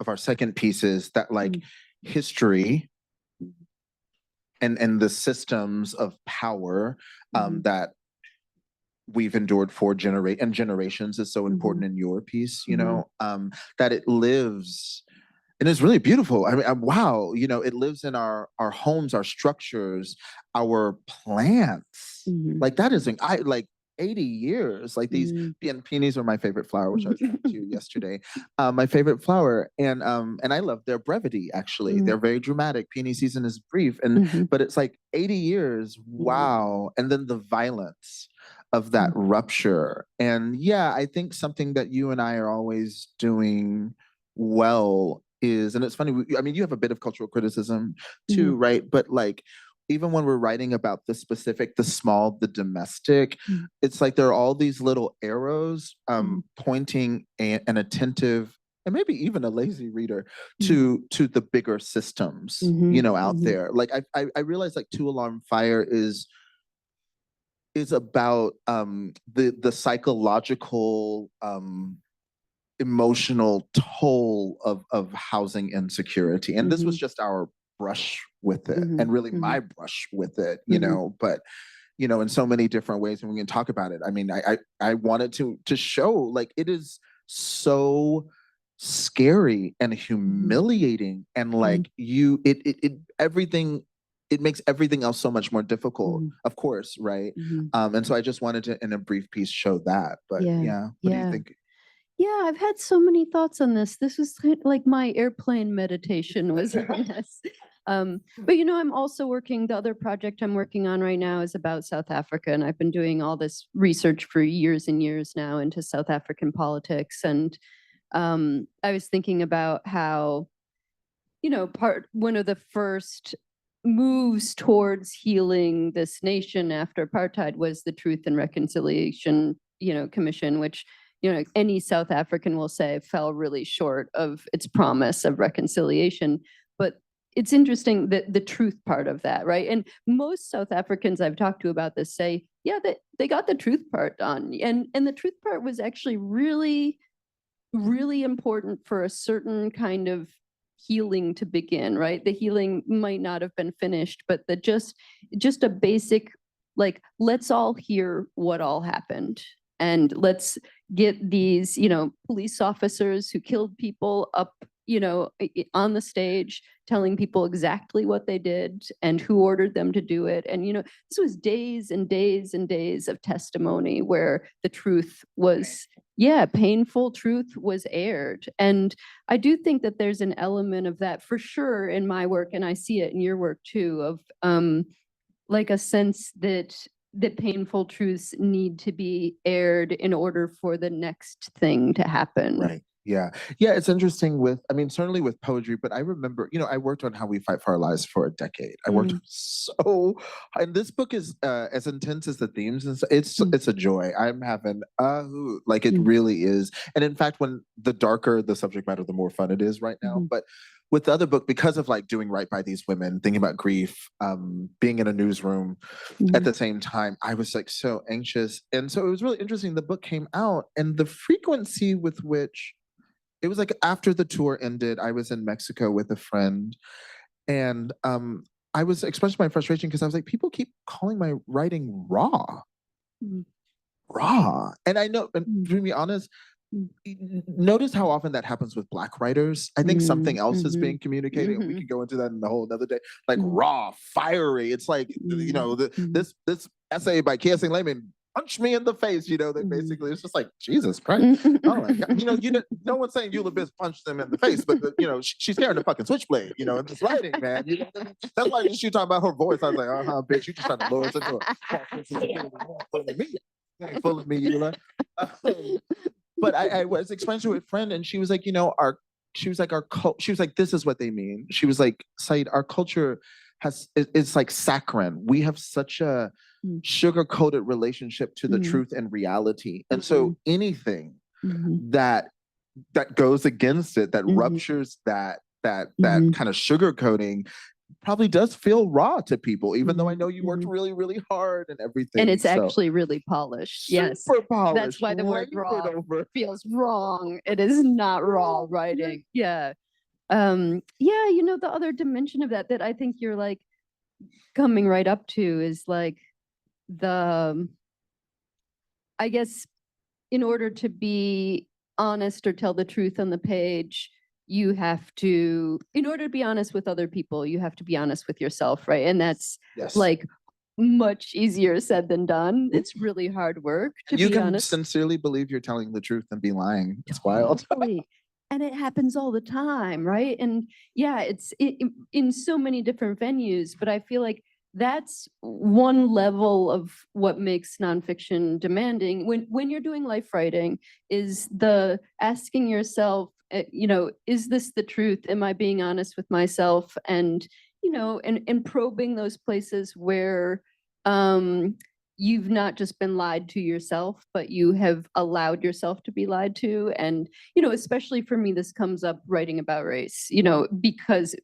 of our second pieces that like history and the systems of power that we've endured for generations is so important in your piece, that it lives, and it's really beautiful. I mean, wow, it lives in our homes, our structures, our plants. Like that is, I like 80 years. Like these, Mm. and peonies are my favorite flower, which I was talking to you yesterday. My favorite flower, and I love their brevity. Actually, Mm. they're very dramatic. Peony season is brief, and Mhm. but it's like 80 years. Wow! And then the violence of that rupture, and yeah, I think something that you and I are always doing well is, and it's funny. I mean, you have a bit of cultural criticism too, right? But like, even when we're writing about the specific, the small, the domestic, Mm. it's like there are all these little arrows Mhm. pointing an attentive and maybe even a lazy reader Mm. to the bigger systems, Mhm. you know, out Mhm. there. Like I realize like Two Alarm Fire is about the psychological emotional toll of housing insecurity. And this was Mhm. just our brush with it, Mhm. and really my Mhm. brush with it, you Mhm. know, but you know, in so many different ways, and we can talk about it. I mean, I wanted to show like it is so scary and humiliating, and like it everything, it makes everything else so much more difficult, Mhm. of course, right? Mhm. And so I just wanted to, in a brief piece, show that. But Yeah. yeah, what do you Yeah. think? Yeah, I've had so many thoughts on this. This was like my airplane meditation was on this. But you know, I'm also working, the other project I'm working on right now is about South Africa, and I've been doing all this research for years and years now into South African politics. And I was thinking about how, you know, one of the first moves towards healing this nation after apartheid was the Truth and Reconciliation, you know, Commission, which, you know, any South African will say fell really short of its promise of reconciliation. But it's interesting that the truth part of that, right? And most South Africans I've talked to about this say, yeah, they got the truth part done. And the truth part was actually really, really important for a certain kind of healing to begin, right? The healing might not have been finished, but just a basic, like, let's all hear what all happened, and let's get these, you know, police officers who killed people up, you know, on the stage telling people exactly what they did and who ordered them to do it. And you know, this was days and days and days of testimony where the truth was, yeah, painful truth was aired. And I do think that there's an element of that for sure in my work, and I see it in your work too, of like a sense that painful truths need to be aired in order for the next thing to happen. Right. Yeah. Yeah. It's interesting with, I mean, certainly with poetry, but I remember, you know, I worked on How We Fight for Our Lives for a decade. I worked so, and this book is as intense as the themes, and it's a joy. I'm having a hoot, like it really is. And in fact, when the darker the subject matter, the more fun it is right now. But with the other book, because of like doing right by these women, thinking about grief, being in a newsroom at the same time, I was like so anxious. And so it was really interesting. The book came out, and the frequency with which it was like after the tour ended, I was in Mexico with a friend, and I was expressing my frustration because I was like, people keep calling my writing raw, raw. And I know, and to be honest, notice how often that happens with Black writers. I think something else is being communicated, and we can go into that in a whole another day. Like raw, fiery. It's like, you know, this essay by Kiyoshi Layman, punch me in the face. You know, they basically, it's just like, Jesus Christ. Oh my God. You know, no one's saying Eula Biss punched them in the face, but you know, she's carrying a fucking switchblade. You know, in this writing, man. You know, that's why she talking about her voice. I was like, bitch, you just trying to lure us into it. Fooling me, Eula. But I was explaining to a friend, and she was like, you know, she was like, she was like, this is what they mean. She was like, Saeed, our culture it's like saccharine. We have such a sugar-coated relationship to the truth and reality. And so anything that goes against it, that ruptures that kind of sugar coating, probably does feel raw to people, even though I know you worked really, really hard and everything. And it's actually really polished. Yes. Super polished. That's why the word raw feels wrong. It is not raw writing. Yeah. Yeah, you know, the other dimension of that I think you're like coming right up to is like I guess in order to be honest or tell the truth on the page, you have to, in order to be honest with other people, you have to be honest with yourself, right? And that's like much easier said than done. It's really hard work, to You be can honest. sincerely believe you're telling the truth and be lying. It's wild. Totally. And it happens all the time, right? And yeah, in so many different venues, but I feel like that's one level of what makes nonfiction demanding. When you're doing life writing, is the asking yourself, is this the truth? Am I being honest with myself? And, and probing those places where you've not just been lied to yourself, but you have allowed yourself to be lied to. And, especially for me, this comes up writing about race, because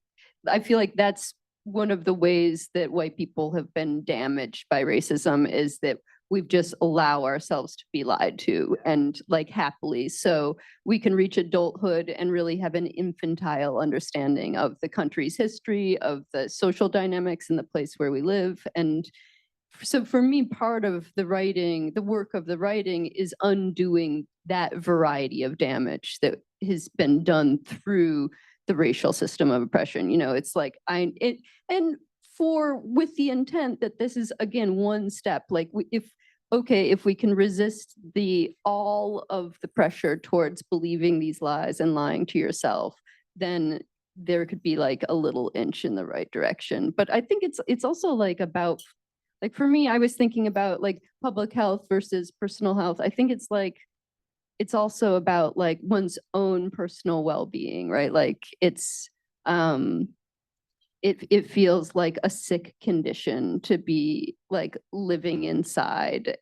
I feel like that's one of the ways that white people have been damaged by racism, is that we've just allow ourselves to be lied to, and like happily. So we can reach adulthood and really have an infantile understanding of the country's history, of the social dynamics in the place where we live. And so for me, part of the writing, the work of the writing, is undoing that variety of damage that has been done through the racial system of oppression. It's like with the intent that this is, again, one step. Like, if we can resist all of the pressure towards believing these lies and lying to yourself, then there could be like a little inch in the right direction. But I think it's also like about, like, for me, I was thinking about like public health versus personal health. I think it's also about like one's own personal well-being, right? Like it feels like a sick condition to be like living inside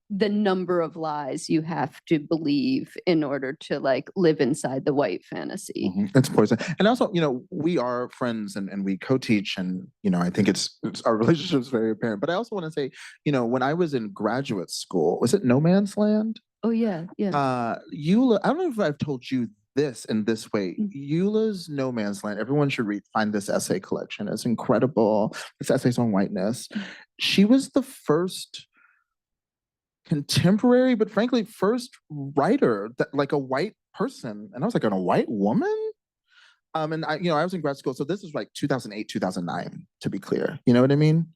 the number of lies you have to believe in order to like live inside the white fantasy. It's poison. And also, we are friends and we co-teach, and, I think it's our relationship is very apparent. But I also want to say, when I was in graduate school, was it No Man's Land? Oh, yeah. Eula, I don't know if I've told you this in this way. Eula's No Man's Land, everyone should find this essay collection. It's incredible. This essay's on whiteness. She was the first contemporary, but frankly, first writer that, like, a white person. And I was like, a white woman? And I was in grad school, so this is like 2008, 2009, to be clear. You know what I mean?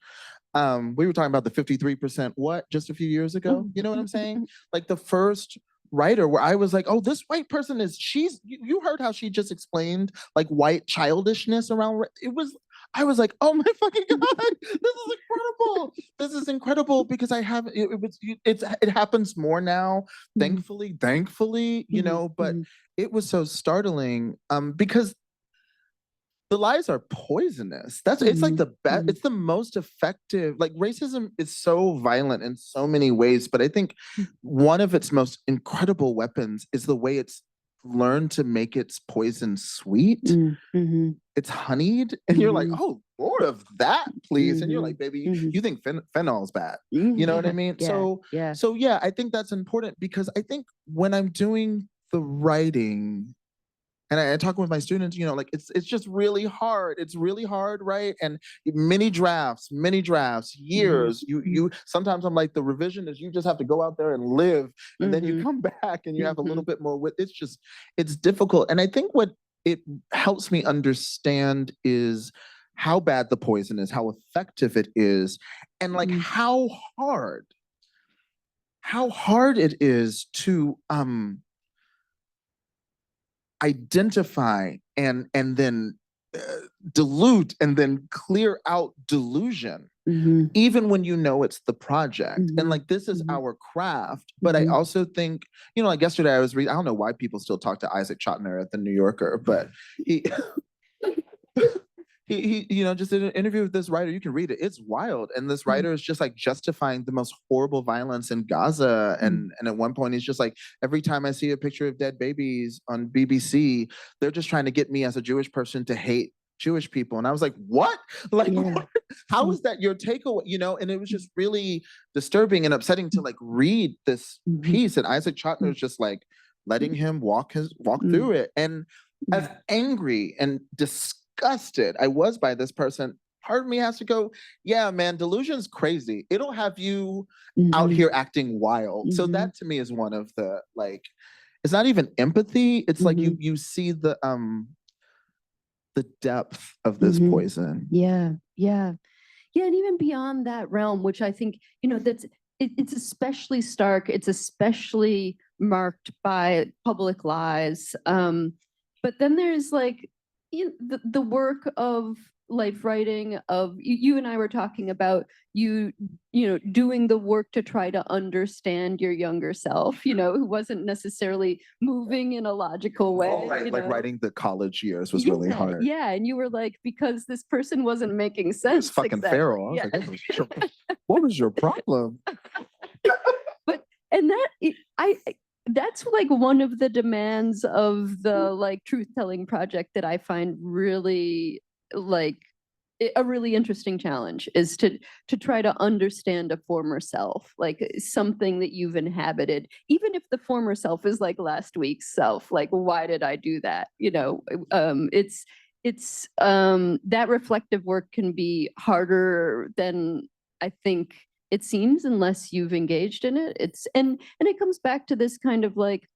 We were talking about the 53% just a few years ago. You know what I'm saying? Like the first writer where I was like, oh, this white person you heard how she just explained like white childishness around I was like, oh my fucking God, this is incredible. This is incredible because it happens more now, thankfully, but it was so startling because the lies are poisonous. It's like the best, it's the most effective. Like, racism is so violent in so many ways, but I think one of its most incredible weapons is the way it's learned to make its poison sweet. It's honeyed, and you're like, oh, more of that, please. And you're like, baby, you think fentanyl is bad. You know what I mean? Yeah. So yeah, I think that's important because I think when I'm doing the writing, and I talk with my students, like it's just really hard. It's really hard, right? And many drafts, years. You sometimes I'm like, the revision is you just have to go out there and live, and then you come back and you have a little bit more it's difficult. And I think what it helps me understand is how bad the poison is, how effective it is, and like how hard it is to identify and then dilute and then clear out delusion, even when it's the project. And like, this is our craft. But I also think, like yesterday I was reading, I don't know why people still talk to Isaac Chotiner at the New Yorker, but he he just did an interview with this writer. You can read it. It's wild. And this writer is just like justifying the most horrible violence in Gaza. And at one point he's just like, every time I see a picture of dead babies on BBC, they're just trying to get me as a Jewish person to hate Jewish people. And I was like, what? Like, what? How is that your takeaway? And it was just really disturbing and upsetting to like read this piece. And Isaac Chotiner is just like letting him walk through it. And as angry and disgusted I was by this person, part of me has to go, yeah, man, delusion's crazy. It'll have you out here acting wild. So that to me is one of the, like, it's not even empathy. It's like you see the depth of this poison. Yeah. Yeah, and even beyond that realm, which I think, it's especially stark, it's especially marked by public lies. But then there's like the work of life writing, of you and I were talking about doing the work to try to understand your younger self, who wasn't necessarily moving in a logical way. Oh, right. Like writing the college years was really hard. Yeah, and you were like, because this person wasn't making It was sense. fucking exactly. feral. I was like, what was your problem? And that's like one of the demands of the like truth telling project that I find really like a really interesting challenge, is to try to understand a former self, like something that you've inhabited, even if the former self is like last week's self. Like, why did I do that? It's that reflective work can be harder than I think it seems, unless you've engaged in it. And it comes back to this kind of like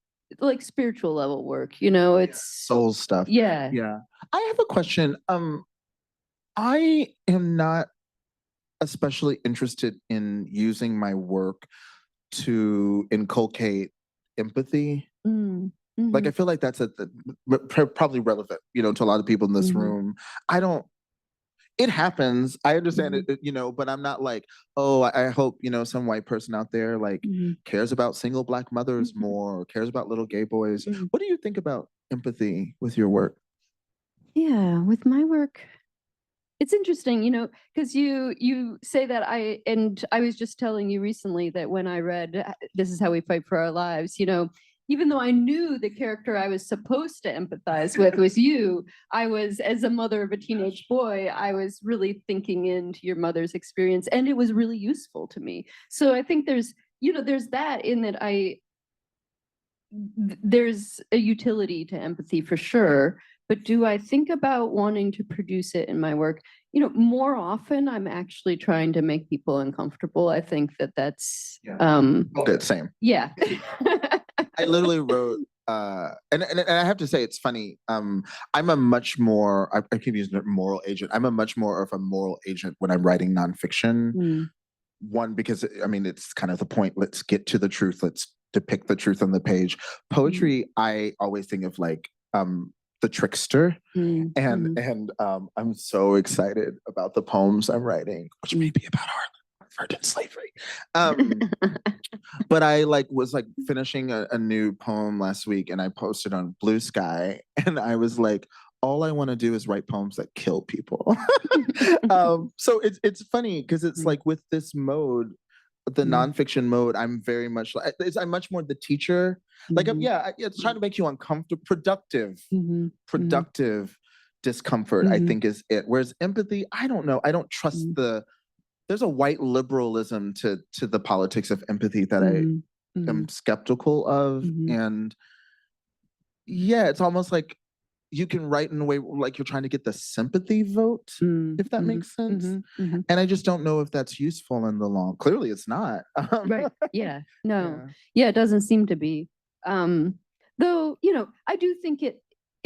spiritual level work, it's Soul stuff. yeah. Yeah. I have a question. I am not especially interested in using my work to inculcate empathy. Like, I feel like that's probably relevant, to a lot of people in this room. It happens. I understand it, but I'm not like, oh, I hope, some white person out there like cares about single Black mothers more, or cares about little gay boys. What do you think about empathy with your work? Yeah, with my work, it's interesting, because you say that. I was just telling you recently that when I read This Is How We Fight for Our Lives, even though I knew the character I was supposed to empathize with was you, I was, as a mother of a teenage boy, I was really thinking into your mother's experience, and it was really useful to me. So I think there's that, in that there's a utility to empathy for sure. But do I think about wanting to produce it in my work? More often I'm actually trying to make people uncomfortable. I think that's Okay, same. Yeah. I literally wrote, and I have to say, it's funny. I'm a much more, I keep using the moral agent. I'm a much more of a moral agent when I'm writing nonfiction. One, because it's kind of the point. Let's get to the truth. Let's depict the truth on the page. Poetry, I always think of like the trickster, and I'm so excited about the poems I'm writing, which may be about Hartford and slavery. But I was finishing a new poem last week, and I posted on Blue Sky, and I was like, all I want to do is write poems that kill people. So it's funny because it's like, with this mode, the nonfiction mode, I'm very much like, I'm much more the teacher. Like, it's trying to make you uncomfortable. Productive discomfort, I think, is it. Whereas empathy, I don't know. I don't trust there's a white liberalism to the politics of empathy that I am skeptical of. And yeah, it's almost like you can write in a way like you're trying to get the sympathy vote, if that makes sense. And I just don't know if that's useful in the long. Clearly, it's not. Right. Yeah. No. Yeah, it doesn't seem to be. Though, I do think it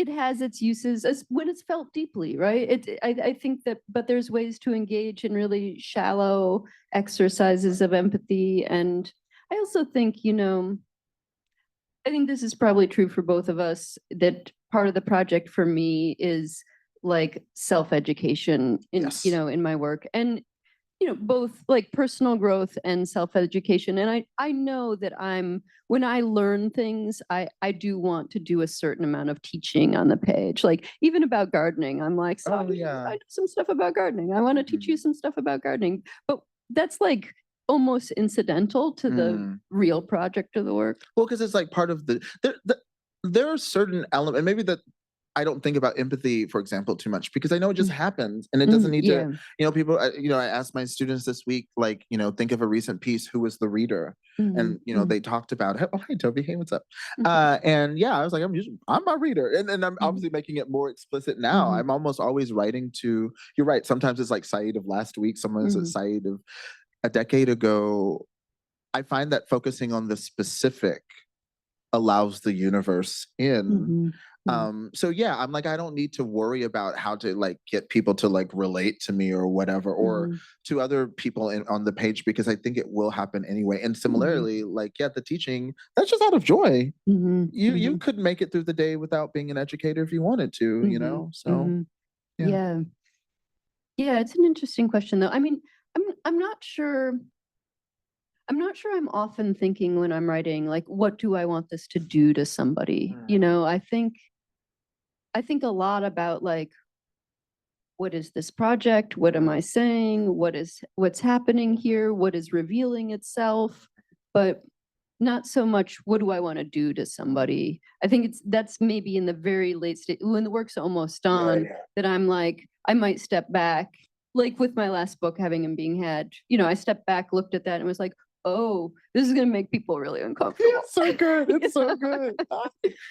has its uses as when it's felt deeply, right? I think that, but there's ways to engage in really shallow exercises of empathy. And I also think, I think this is probably true for both of us, that part of the project for me is like self-education in my work, and both like personal growth and self-education. And I know that when I learn things, I do want to do a certain amount of teaching on the page. Like, even about gardening, I'm like, so I know some stuff about gardening. I want to teach you some stuff about gardening. But that's like almost incidental to the real project of the work. Well, because it's like part of there are certain elements, and maybe that I don't think about empathy, for example, too much, because I know it just happens, and it doesn't need to, people, I asked my students this week, like, think of a recent piece, who was the reader? And, they talked about, oh, hi, Toby, hey, what's up? And yeah, I was like, I'm a reader. And I'm obviously making it more explicit now. I'm almost always writing to, you're right, sometimes it's like Saeed of last week, sometimes it's Saeed of a decade ago. I find that focusing on the specific allows the universe in. So yeah, I'm like, I don't need to worry about how to like get people to like relate to me or whatever, or to other people on the page, because I think it will happen anyway. And similarly, like, yeah, the teaching, that's just out of joy. You could make it through the day without being an educator if you wanted to, you know? So yeah. Yeah, it's an interesting question though. I mean, I'm not sure. I'm not sure I'm often thinking when I'm writing, like, what do I want this to do to somebody? You know, I think a lot about like, what is this project? What am I saying? What's happening here? What is revealing itself? But not so much what do I want to do to somebody. I think that's maybe in the very late stage when the work's almost done, that I'm like, I might step back, like with my last book, Having and Being Had, you know, I stepped back, looked at that and was like, oh, this is gonna make people really uncomfortable. It's so good. It's so good.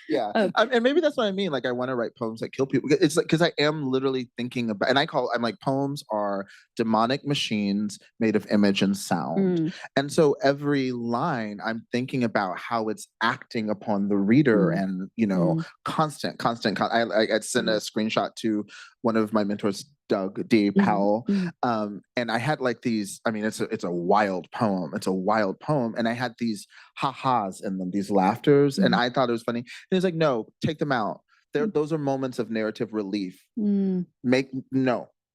Yeah. And maybe that's what I mean. Like, I want to write poems that kill people. It's like, because I am literally thinking about, and I'm like, poems are demonic machines made of image and sound. And so every line, I'm thinking about how it's acting upon the reader, and, you know, constant. I sent a screenshot to one of my mentors, Doug D. Powell. And I had like these, I mean, it's a wild poem. It's a wild poem. And I had these ha-has in them, these laughters. And I thought it was funny. And he was like, no, take them out. Those are moments of narrative relief. The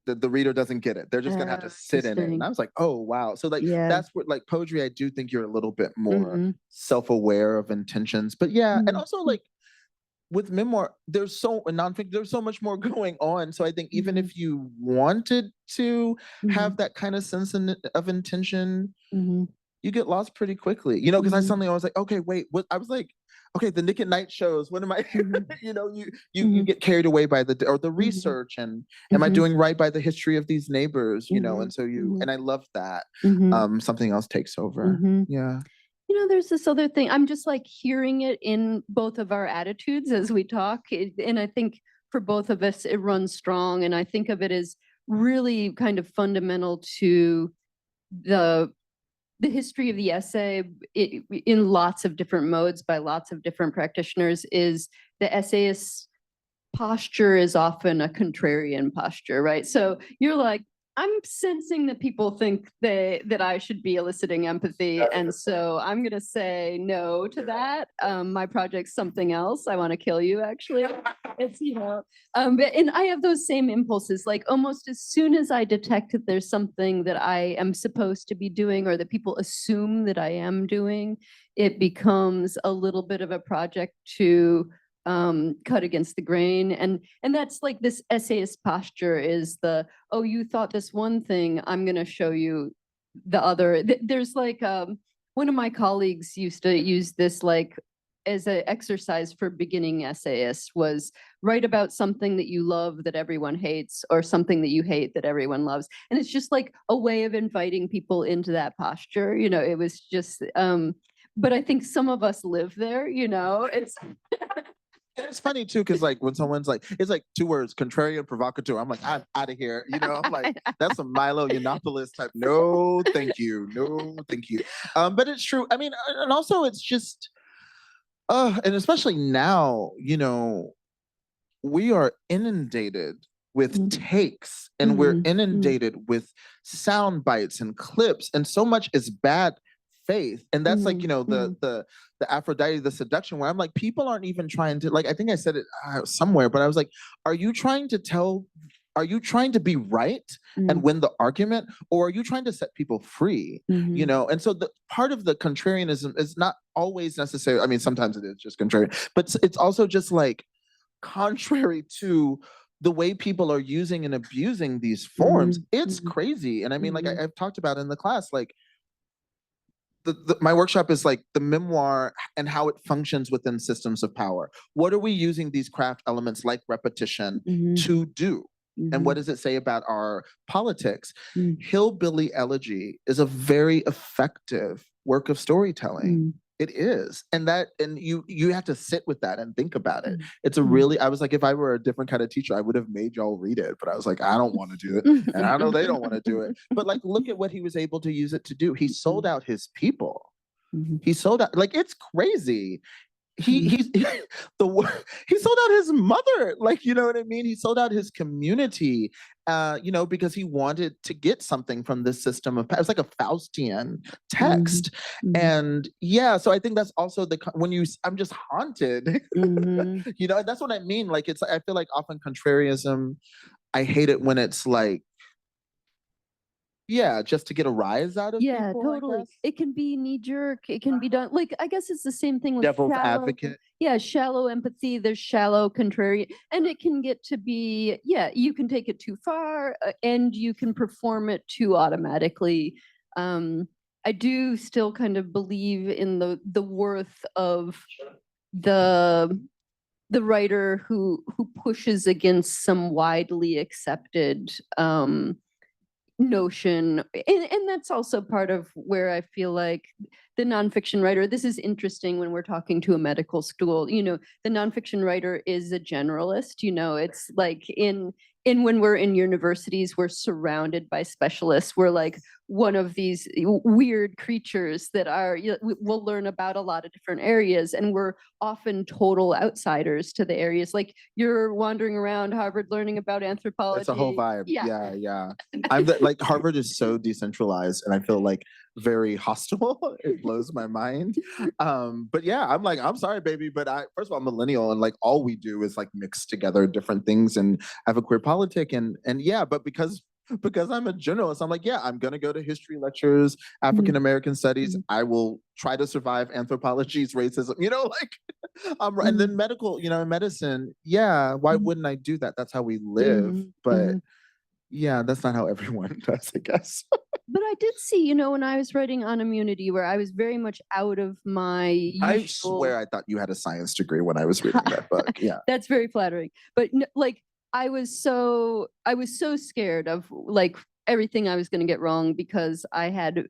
reader doesn't get it. They're just gonna have to sit in it. And I was like, oh wow. So like, that's what, like, poetry, I do think you're a little bit more self-aware of intentions. But yeah, and also like, with memoir, there's so much more going on. So I think even if you wanted to have that kind of sense of intention, you get lost pretty quickly. You know, because I was like, okay, wait, what? I was like, okay, the Nick at Night shows. What am I? You know, you get carried away by the research, and am I doing right by the history of these neighbors? You know, and so and I love that. Something else takes over. Yeah. You know, there's this other thing. I'm just like hearing it in both of our attitudes as we talk. And I think for both of us, it runs strong. And I think of it as really kind of fundamental to the history of the essay in lots of different modes by lots of different practitioners. Is the essayist's posture is often a contrarian posture, right? So you're like, I'm sensing that people think that I should be eliciting empathy. And so I'm going to say no to that. My project's something else. I want to kill you, actually. It's, you know, and I have those same impulses, like almost as soon as I detect that there's something that I am supposed to be doing or that people assume that I am doing, it becomes a little bit of a project to cut against the grain. And that's like this essayist posture is oh, you thought this one thing, I'm going to show you the other. There's like, one of my colleagues used to use this like as an exercise for beginning essayists, was write about something that you love that everyone hates, or something that you hate that everyone loves. And it's just like a way of inviting people into that posture. You know, it was just, but I think some of us live there, you know, It's funny too, because like when someone's like, it's like 2 words, contrarian, provocateur. I'm like, I'm out of here. You know, I'm like, that's a Milo Yiannopoulos type. No, thank you. No, thank you. But it's true. I mean, and also it's just, and especially now, you know, we are inundated with takes, and we're inundated with sound bites and clips, and so much is bad faith. And that's like, you know, the Aphrodite, the seduction, where I'm like, people aren't even trying to, like, I think I said it somewhere, but I was like, are you trying to be right and win the argument, or are you trying to set people free? You know, and so the part of the contrarianism is not always necessary. I mean, sometimes it is just contrarian, but it's also just like contrary to the way people are using and abusing these forms. It's crazy. And I mean, like I've talked about in the class, like my workshop is like the memoir and how it functions within systems of power. What are we using these craft elements like repetition to do? And what does it say about our politics? Hillbilly Elegy is a very effective work of storytelling. It is. And you have to sit with that and think about it. It's a really, I was like, if I were a different kind of teacher, I would have made y'all read it. But I was like, I don't want to do it. And I know they don't want to do it. But like, look at what he was able to use it to do. He sold out his people. He sold out, like, it's crazy. he's he sold out his mother, like, you know what I mean? He sold out his community, because he wanted to get something from this system of, it's like a Faustian text. And yeah, so I think that's also I'm just haunted. And that's what I mean. Like, I feel like often contrarianism, I hate it when it's like, yeah, just to get a rise out of Yeah, people, I totally. guess. It can be knee jerk. It can be done. Like, I guess it's the same thing with Devil's shallow. advocate. Yeah, shallow empathy. There's shallow contrary, and it can get to be. Yeah, you can take it too far, and you can perform it too automatically. I do still kind of believe in the worth of the writer who pushes against some widely accepted notion, and that's also part of where I feel like the nonfiction writer, this is interesting when we're talking to a medical school, the nonfiction writer is a generalist. It's like in when we're in universities, we're surrounded by specialists. We're like one of these weird creatures that we'll learn about a lot of different areas, and we're often total outsiders to the areas. Like, you're wandering around Harvard learning about anthropology. It's a whole vibe. Yeah. Yeah. Like, Harvard is so decentralized, and I feel like very hostile. It blows my mind. But yeah, I'm sorry, baby, but first of all, I'm millennial, and like all we do is like mix together different things and have a queer politic, and yeah, but because I'm a journalist, I'm like, yeah, I'm gonna go to history lectures, African American studies. I will try to survive anthropology's racism, and then medical, in medicine. Yeah, why wouldn't I do that? That's how we live. But yeah, that's not how everyone does, I guess. But I did see, when I was writing on immunity, where I was very much out of my usual... I swear I thought you had a science degree when I was reading that book. Yeah. That's very flattering. But like, I was so scared of like everything I was going to get wrong, because I had,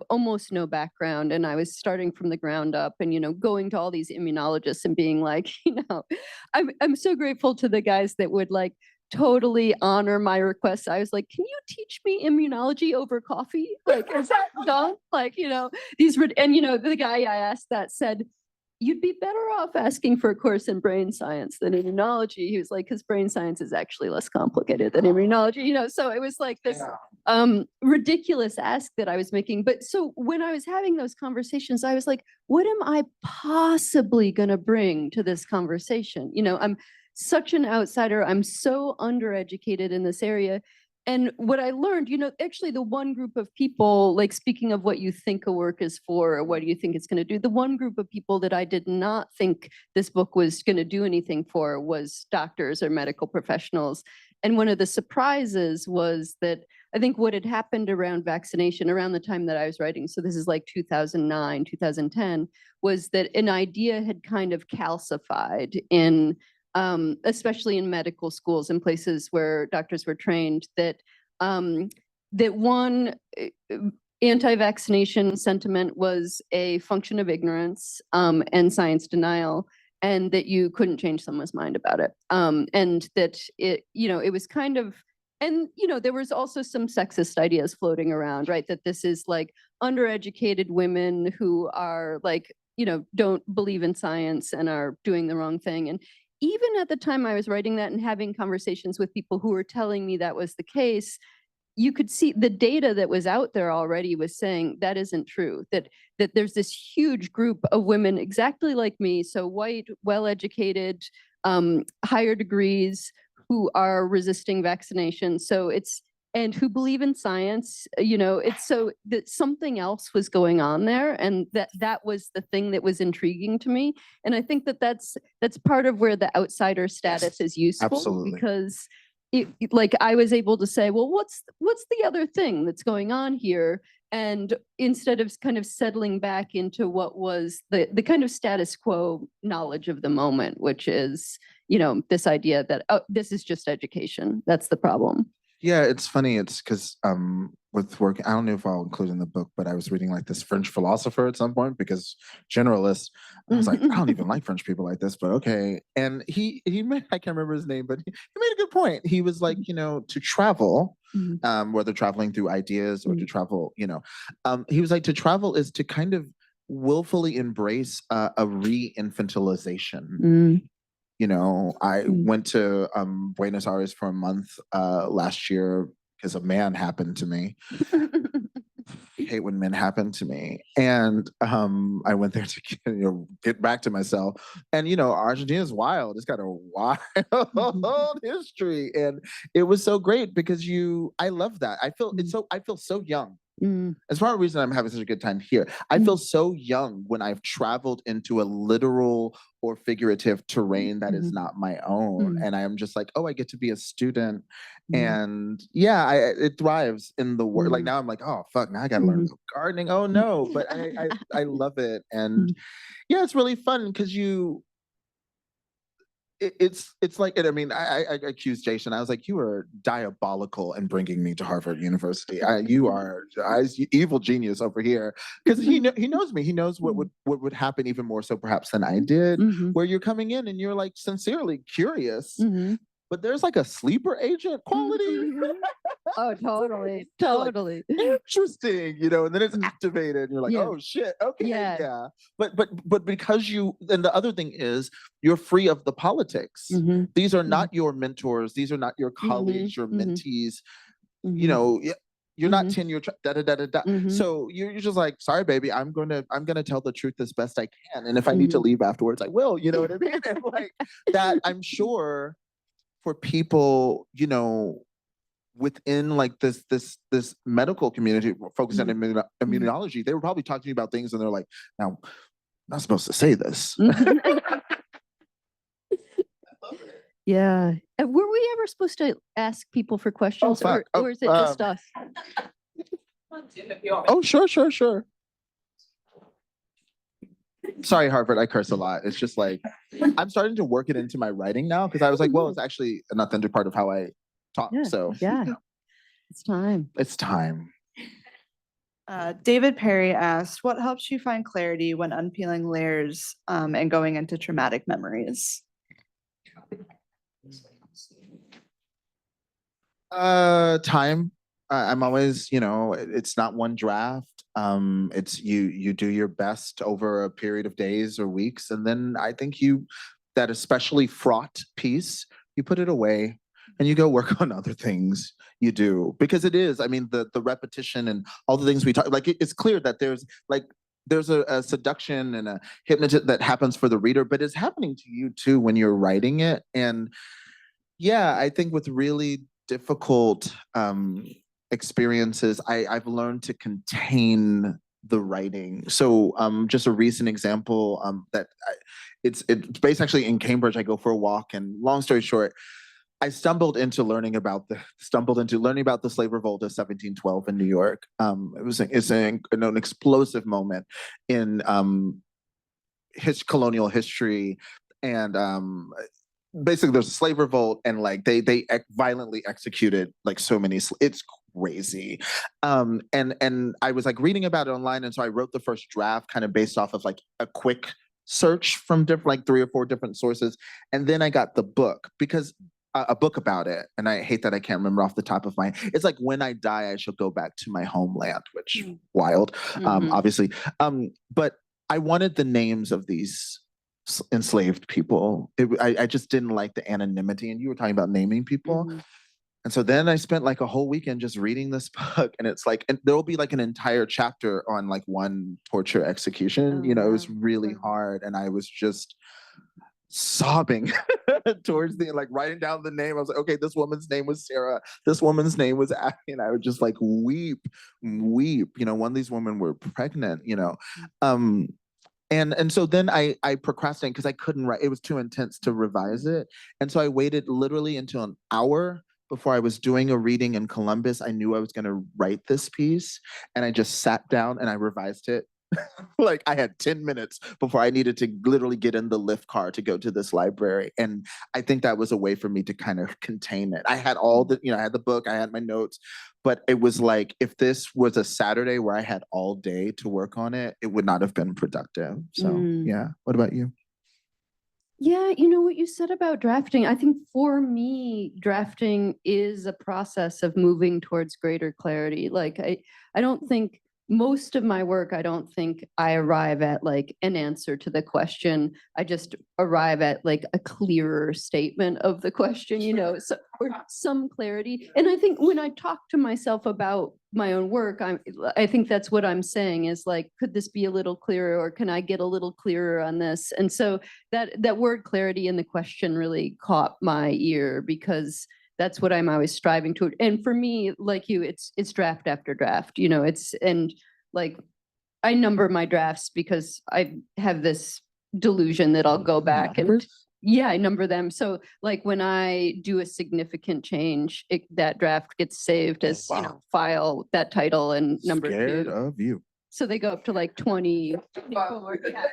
almost no background, and I was starting from the ground up, and, going to all these immunologists and being like, I'm so grateful to the guys that would like totally honor my requests. I was like, can you teach me immunology over coffee? Like, is that done? Like, the guy I asked that said, you'd be better off asking for a course in brain science than immunology. He was like, because brain science is actually less complicated than immunology, so it was like this ridiculous ask that I was making. But so when I was having those conversations, I was like, what am I possibly going to bring to this conversation? I'm such an outsider. I'm so undereducated in this area. And what I learned, actually the one group of people, like, speaking of what you think a work is for, or what do you think it's going to do, the one group of people that I did not think this book was going to do anything for was doctors or medical professionals. And one of the surprises was that I think what had happened around vaccination around the time that I was writing, so this is like 2009, 2010, was that an idea had kind of calcified in especially in medical schools and places where doctors were trained, that one anti-vaccination sentiment was a function of ignorance and science denial, and that you couldn't change someone's mind about it, and that it was kind of, and there was also some sexist ideas floating around, right? That this is like undereducated women who are like, don't believe in science and are doing the wrong thing. And even at the time I was writing that and having conversations with people who were telling me that was the case, you could see the data that was out there already was saying that isn't true, that there's this huge group of women exactly like me, so white, well-educated, higher degrees, who are resisting vaccination. So and who believe in science, it's so that something else was going on there, and that was the thing that was intriguing to me. And I think that's part of where the outsider status is useful. Absolutely. Because like I was able to say, well, what's the other thing that's going on here? And instead of kind of settling back into what was the kind of status quo knowledge of the moment, which is, this idea that, oh, this is just education. That's the problem. Yeah, it's funny. It's because with work, I don't know if I'll include in the book, but I was reading like this French philosopher at some point, because generalist, I was like, I don't even like French people like this, but okay. And he made, I can't remember his name, but he made a good point. He was like, to travel, whether traveling through ideas or to travel, he was like, to travel is to kind of willfully embrace a re-infantilization. Mm. You know, I Mm. went to Buenos Aires for a month last year because a man happened to me. Hate when men happen to me. And I went there to get back to myself. And, Argentina is wild. It's got a wild history. And it was so great because I love that. I feel so young. Mm. It's part of the reason I'm having such a good time here. I feel so young when I've traveled into a literal or figurative terrain that is not my own. And I'm just like, oh, I get to be a student. And yeah, it thrives in the work. Like now I'm like, oh, fuck, now I got to learn about gardening. Oh, no. But I love it. And yeah, it's really fun because it's like, and I mean, I accused Jason. I was like, you are diabolical in bringing me to Harvard University. You are evil genius over here because he knows me. He knows what would happen even more so perhaps than I did. Where you're coming in and you're like sincerely curious, but there's like a sleeper agent quality. Oh, totally. Interesting, and then it's activated and you're like, oh shit, okay, yeah. But because and the other thing is you're free of the politics. These are not your mentors, these are not your colleagues, your mentees. You're not tenure da da da da da. So you're just like, sorry, baby, I'm gonna tell the truth as best I can. And if I need to leave afterwards, I will, you know what I mean? And like that, I'm sure for people, within like this medical community focused on immunology, they were probably talking to you about things and they're like, now, I'm not supposed to say this. Yeah. Were we ever supposed to ask people for questions or is it just us? Oh, sure. Sorry, Harvard, I curse a lot. It's just like, I'm starting to work it into my writing now because I was like, well, it's actually an authentic part of how I talk. Yeah, so yeah. It's time. It's time. David Perry asked, what helps you find clarity when unpeeling layers and going into traumatic memories? Time. I'm always, it's not one draft. It's you do your best over a period of days or weeks. And then I think that especially fraught piece, you put it away and you go work on other things you do. Because it is, I mean, the repetition and all the things we talk, like it's clear that there's a seduction and a hypnotism that happens for the reader, but it's happening to you too when you're writing it. And yeah, I think with really difficult experiences, I've learned to contain the writing. So just a recent example it's based actually in Cambridge. I go for a walk, and long story short, I stumbled into learning about the slave revolt of 1712 in New York. It's an explosive moment in colonial history, and basically there's a slave revolt, and like they violently executed like so many. It's crazy, and I was like reading about it online, and so I wrote the first draft kind of based off of like a quick search from different, like 3 or 4 different sources, and then I got the book because a book about it, and I hate that I can't remember off the top of my. It's like When I Die, I Shall Go Back to My Homeland, which wild, obviously, but I wanted the names of these enslaved people. I just didn't like the anonymity, and you were talking about naming people. And so then I spent like a whole weekend just reading this book, and it's like, and there'll be like an entire chapter on like one torture execution. It was really hard, and I was just sobbing towards the like writing down the name. I was like, okay, this woman's name was Sarah. This woman's name was Abby, and I would just like weep. One of these women were pregnant. And so then I procrastinated because I couldn't write. It was too intense to revise it. And so I waited literally until an hour before I was doing a reading in Columbus. I knew I was going to write this piece, and I just sat down and I revised it. Like I had 10 minutes before I needed to literally get in the Lyft car to go to this library. And I think that was a way for me to kind of contain it. I had I had the book, I had my notes, but it was like, if this was a Saturday where I had all day to work on it, it would not have been productive. So yeah. What about you? Yeah, what you said about drafting, I think for me, drafting is a process of moving towards greater clarity. Like I don't think most of my work, I don't think I arrive at like an answer to the question. I just arrive at like a clearer statement of the question, so, or some clarity. And I think when I talk to myself about my own work, I think that's what I'm saying is like, could this be a little clearer, or can I get a little clearer on this? And so that word clarity in the question really caught my ear, because that's what I'm always striving to. And for me, like you, it's draft after draft, and like I number my drafts because I have this delusion that I'll go back and yeah, I number them. So like when I do a significant change, that draft gets saved as, file that title and number Scared 2. of you. So they go up to like 20. 24, yeah.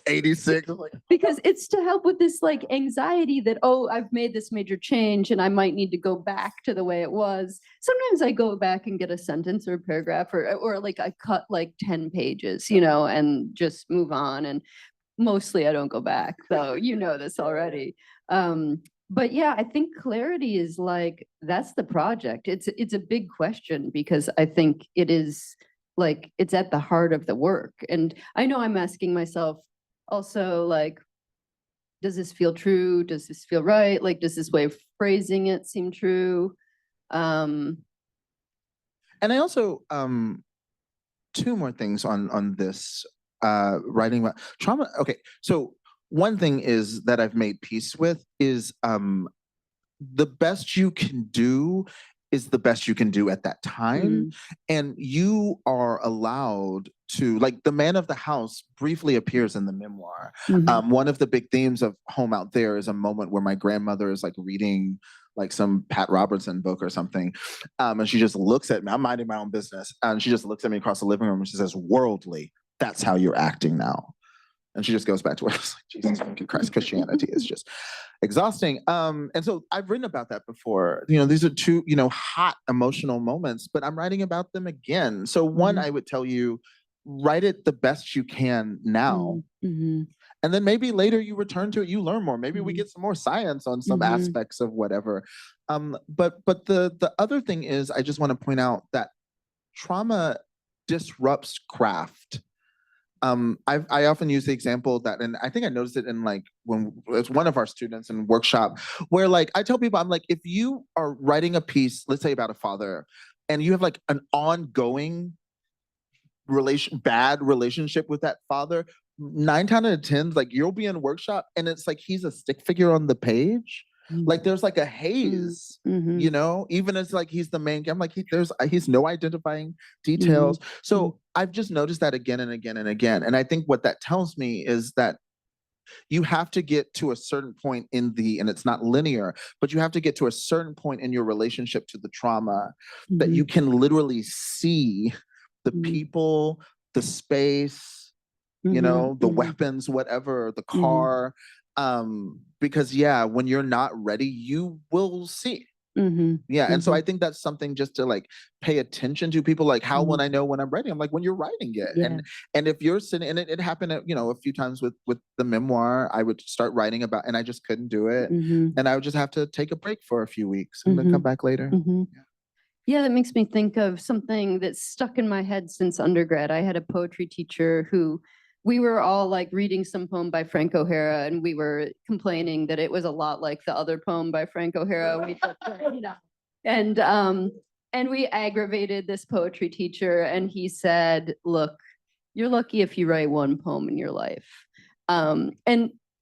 86. Because it's to help with this like anxiety that, oh, I've made this major change and I might need to go back to the way it was. Sometimes I go back and get a sentence or a paragraph, or like I cut like 10 pages, and just move on. And mostly I don't go back, though, this already. But yeah, I think clarity is like, that's the project. It's a big question, because I think it is like, it's at the heart of the work. And I know I'm asking myself also, like, does this feel true? Does this feel right? Like, does this way of phrasing it seem true? And I also, 2 more things on this, writing about trauma. Okay, so one thing is that I've made peace with is, the best you can do is the best you can do at that time. And you are allowed to, like, the man of the house briefly appears in the memoir. One of the big themes of Home Out There is a moment where my grandmother is like reading like some Pat Robertson book or something. And she just looks at me, I'm minding my own business. And she just looks at me across the living room and she says, "Worldly, that's how you're acting now." And she just goes back to where I was like, Jesus fucking Christ, Christianity is just exhausting. And so I've written about that before. These are 2, hot emotional moments, but I'm writing about them again. So one, I would tell you, write it the best you can now. And then maybe later you return to it, you learn more. Maybe we get some more science on some aspects of whatever. But the other thing is, I just want to point out that trauma disrupts craft. I often use the example that, and I think I noticed it in like when it's one of our students in workshop, where like I tell people, I'm like, if you are writing a piece, let's say about a father, and you have like an ongoing bad relationship with that father, 9 times out of 10, like you'll be in workshop and it's like he's a stick figure on the page. Like there's like a haze, even as like he's the main. I'm like he's no identifying details. So I've just noticed that again and again and again. And I think what that tells me is that you have to get to a certain point and it's not linear, but you have to get to a certain point in your relationship to the trauma that you can literally see the people, the space, the weapons, whatever, the car. Because when you're not ready, you will see. And so I think that's something just to like pay attention to. People like, how will I know when I'm ready? I'm like, when you're writing it. And if you're sitting, and it happened a few times with the memoir, I would start writing about, and I just couldn't do it. And I would just have to take a break for a few weeks and then come back later. Yeah, that makes me think of something that's stuck in my head since undergrad. I had a poetry teacher who, we were all like reading some poem by Frank O'Hara, and we were complaining that it was a lot like the other poem by Frank O'Hara. And we aggravated this poetry teacher, and he said, "Look, you're lucky if you write 1 poem in your life." And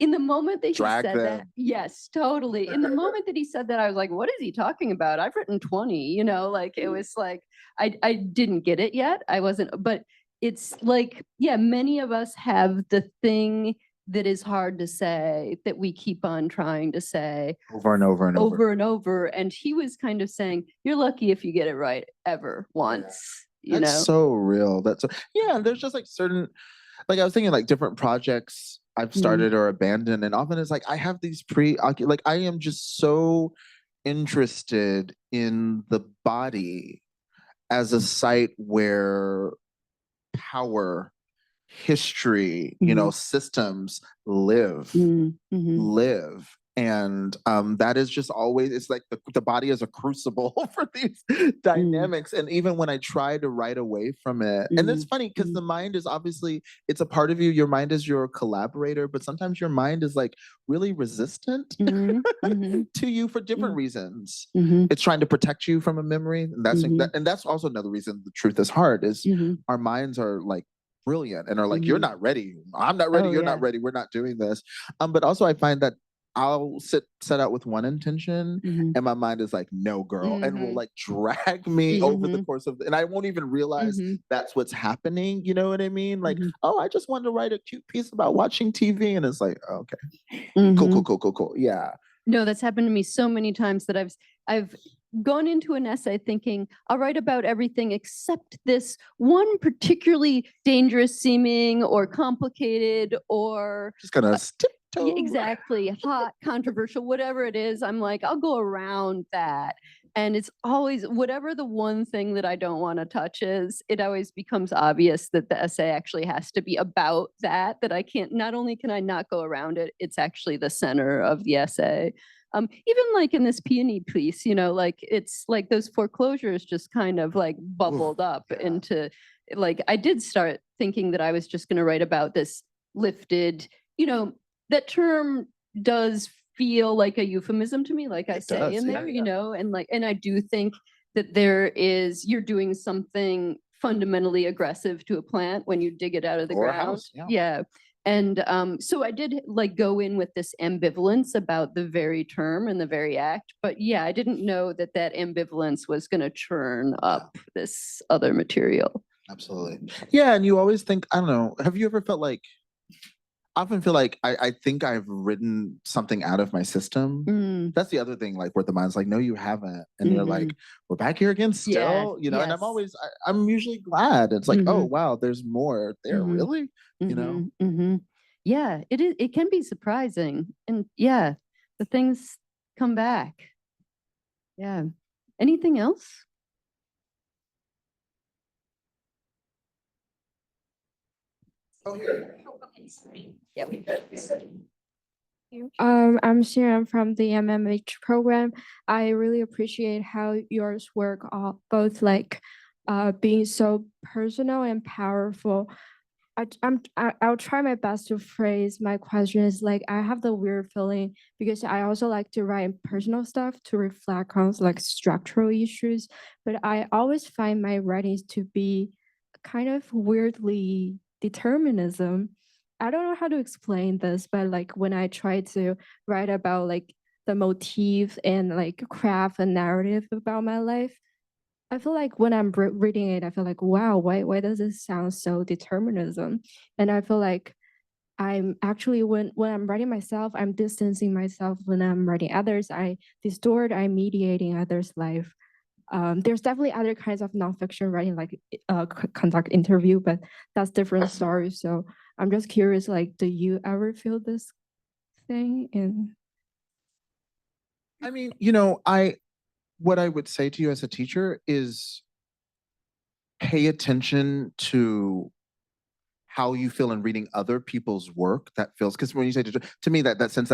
in the moment that he said that, yes, totally. In the moment that he said that, I was like, what is he talking about? I've written 20, like it was like, I didn't get it yet. I wasn't, but it's like, many of us have the thing that is hard to say that we keep on trying to say over and over and over and over. And he was kind of saying, you're lucky if you get it right ever once, That's so real. There's just like certain, like I was thinking like different projects I've started or abandoned, and often it's like I have these like I am just so interested in the body as a site where power, history, systems live. And that is just always, it's like the body is a crucible for these dynamics. And even when I try to write away from it, and it's funny because the mind is obviously, it's a part of you. Your mind is your collaborator, but sometimes your mind is like really resistant to you for different reasons. It's trying to protect you from a memory. And that's also another reason the truth is hard is our minds are like brilliant and are like, you're not ready. I'm not ready. You're not ready. We're not doing this. But also I find that I'll set out with one intention and my mind is like, no, girl, and will like drag me over the course of, and I won't even realize that's what's happening. You know what I mean? Like, oh, I just wanted to write a cute piece about watching TV. And it's like, okay, cool. Yeah. No, that's happened to me so many times that I've gone into an essay thinking I'll write about everything except this one particularly dangerous seeming or complicated or just gonna exactly hot, controversial, whatever it is. I'm like, I'll go around that. And it's always whatever the one thing that I don't want to touch is, it always becomes obvious that the essay actually has to be about that I can't, not only can I not go around it, it's actually the center of the essay. Even like in this peony piece, you know, like it's like those foreclosures just kind of like bubbled up into like, I did start thinking that I was just going to write about this lifted, you know, that term does feel like a euphemism to me, like I say in there, you know, and like, and I do think that you're doing something fundamentally aggressive to a plant when you dig it out of the ground. Yeah. And so I did like go in with this ambivalence about the very term and the very act, but yeah, I didn't know that ambivalence was going to churn up this other material. Absolutely. Yeah. And you always think, I don't know, have you ever felt like, I often feel like I think I've written something out of my system. That's the other thing, like where the mind's like, no, you haven't. And you're like, we're back here again still, you know, and I'm usually glad. It's like, oh, wow, there's more there, really? You know? Yeah, it is. It can be surprising. And yeah, the things come back. Yeah. Anything else? Oh, here. Yeah, we could. I'm Sharon from the MMH program. I really appreciate how yours work both like being so personal and powerful. I'll try my best to phrase my questions like I have the weird feeling because I also like to write personal stuff to reflect on like structural issues, but I always find my writings to be kind of weirdly determinism. I don't know how to explain this, but like when I try to write about like the motif and like craft a narrative about my life, I feel like when I'm reading it, I feel like, wow, why does it sound so determinism? And I feel like I'm actually when I'm writing myself, I'm distancing myself. When I'm writing others, I'm mediating others' life. There's definitely other kinds of nonfiction writing, like conduct interview, but that's different stories. So I'm just curious, like, do you ever feel this thing? And I mean, you know, what I would say to you as a teacher is pay attention to how you feel in reading other people's work that feels, because when you say to me that sense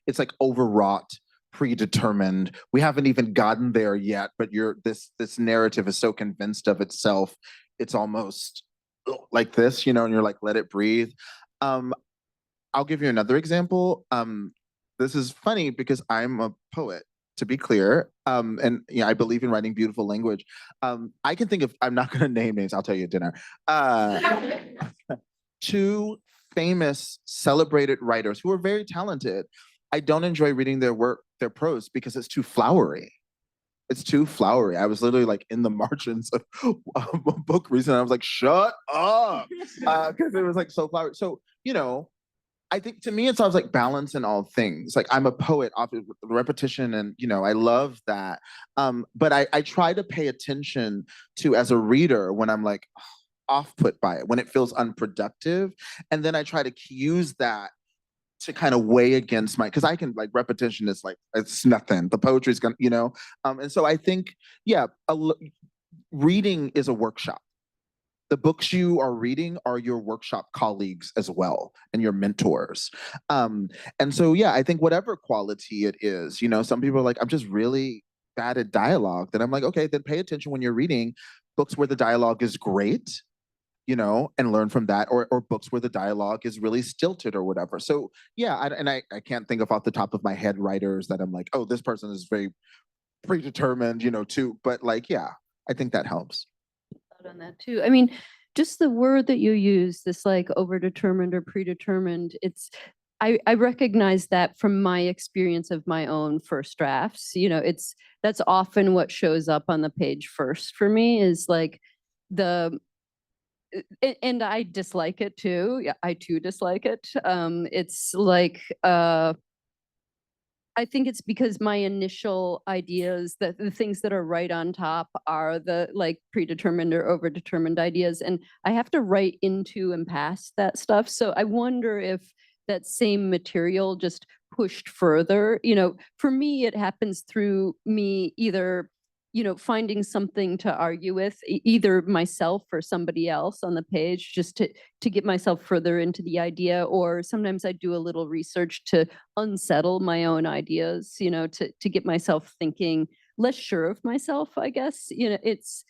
it's like overwrought, predetermined. We haven't even gotten there yet, but this narrative is so convinced of itself. It's almost like this, you know, and you're like, let it breathe. I'll give you another example. This is funny because I'm a poet, to be clear. And you know, I believe in writing beautiful language. I can think of, I'm not gonna name names, I'll tell you at dinner. Two famous, celebrated writers who are very talented. I don't enjoy reading their work, their prose, because it's too flowery. It's too flowery. I was literally like in the margins of a book recently. I was like, shut up. Because it was like so flowery. So, you know, I think to me, it's always like balance in all things. Like I'm a poet, often repetition, and you know, I love that. But I try to pay attention to, as a reader, when I'm like off put by it, when it feels unproductive, and then I try to use that to kind of weigh against my, because I can, like, repetition is like, it's nothing. The poetry is gonna, you know, and so I think, yeah, reading is a workshop. The books you are reading are your workshop colleagues as well and your mentors. And so, yeah, I think whatever quality it is, some people are like, I'm just really bad at dialogue. Then I'm like, okay, then pay attention when you're reading books where the dialogue is great, and learn from that, or books where the dialogue is really stilted or whatever. So yeah, I can't think of off the top of my head writers that I'm like, oh, this person is very predetermined, too. But like, yeah, I think that helps. On that too. I mean, just the word that you use, this like overdetermined or predetermined, I recognize that from my experience of my own first drafts. That's often what shows up on the page first for me is like and I dislike it too. Yeah, I too dislike it. It's like I think it's because my initial ideas, that the things that are right on top are the like predetermined or overdetermined ideas. And I have to write into and past that stuff. So I wonder if that same material just pushed further. For me, it happens through me either finding something to argue with, either myself or somebody else on the page, just to get myself further into the idea. Or sometimes I do a little research to unsettle my own ideas, to get myself thinking less sure of myself, I guess. It's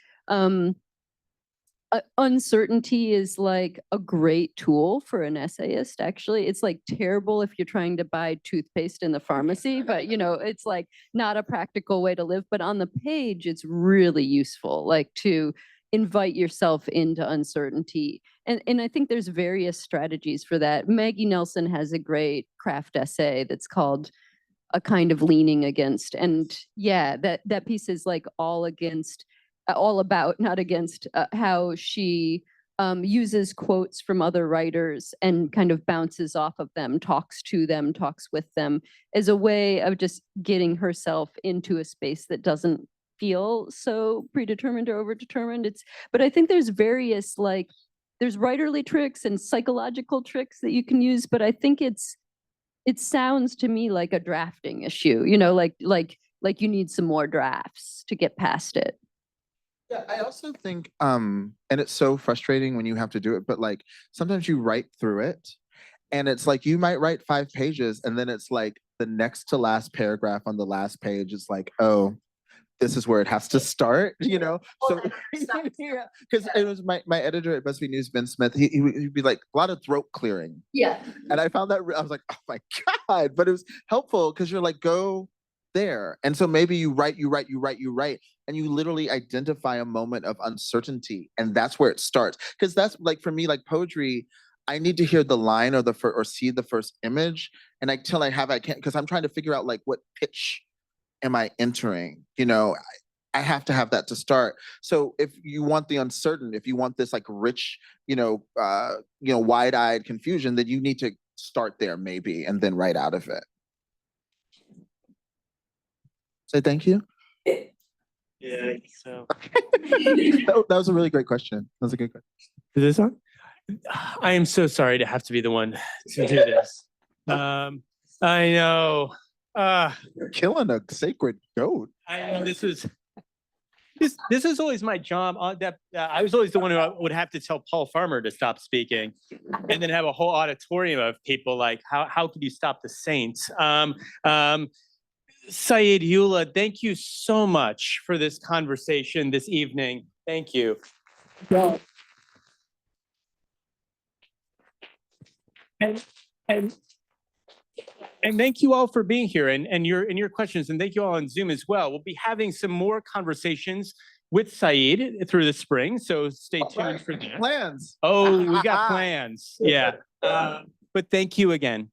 uncertainty is like a great tool for an essayist. Actually, it's like terrible if you're trying to buy toothpaste in the pharmacy, but it's like not a practical way to live. But on the page, it's really useful, like to invite yourself into uncertainty. And I think there's various strategies for that. Maggie Nelson has a great craft essay that's called A Kind of Leaning Against. And yeah, that piece is like all about, not against, how she uses quotes from other writers and kind of bounces off of them, talks to them, talks with them as a way of just getting herself into a space that doesn't feel so predetermined or overdetermined. But I think there's various there's writerly tricks and psychological tricks that you can use, but I think it sounds to me like a drafting issue, like you need some more drafts to get past it. Yeah, I also think, and it's so frustrating when you have to do it, but like sometimes you write through it and it's like you might write 5 pages and then it's like the next to last paragraph on the last page is like, oh, this is where it has to start, So yeah, because it was my editor at BuzzFeed News, Ben Smith, he'd be like a lot of throat clearing. Yeah. And I found that I was like, oh my God, but it was helpful because you're like, go there. And so maybe you write, and you literally identify a moment of uncertainty. And that's where it starts. Because that's like, for me, like poetry, I need to hear the line or see the first image. And until I can't, because I'm trying to figure out like what pitch am I entering? I have to have that to start. So if you want the uncertain, if you want this like rich, wide-eyed confusion, then you need to start there maybe, and then write out of it. Say thank you. Yeah, I think so. That was a really great question. That was a good question. Is this on? I am so sorry to have to be the one to do this. I know. You're killing a sacred goat. I know this is always my job. I was always the one who would have to tell Paul Farmer to stop speaking, and then have a whole auditorium of people like, how could you stop the saints? Saeed, Eula, thank you so much for this conversation this evening. Thank you. Well, and thank you all for being here and your questions, and thank you all on Zoom as well. We'll be having some more conversations with Saeed through the spring, so stay tuned for that. Plans. Oh, we got plans. Yeah. But thank you again.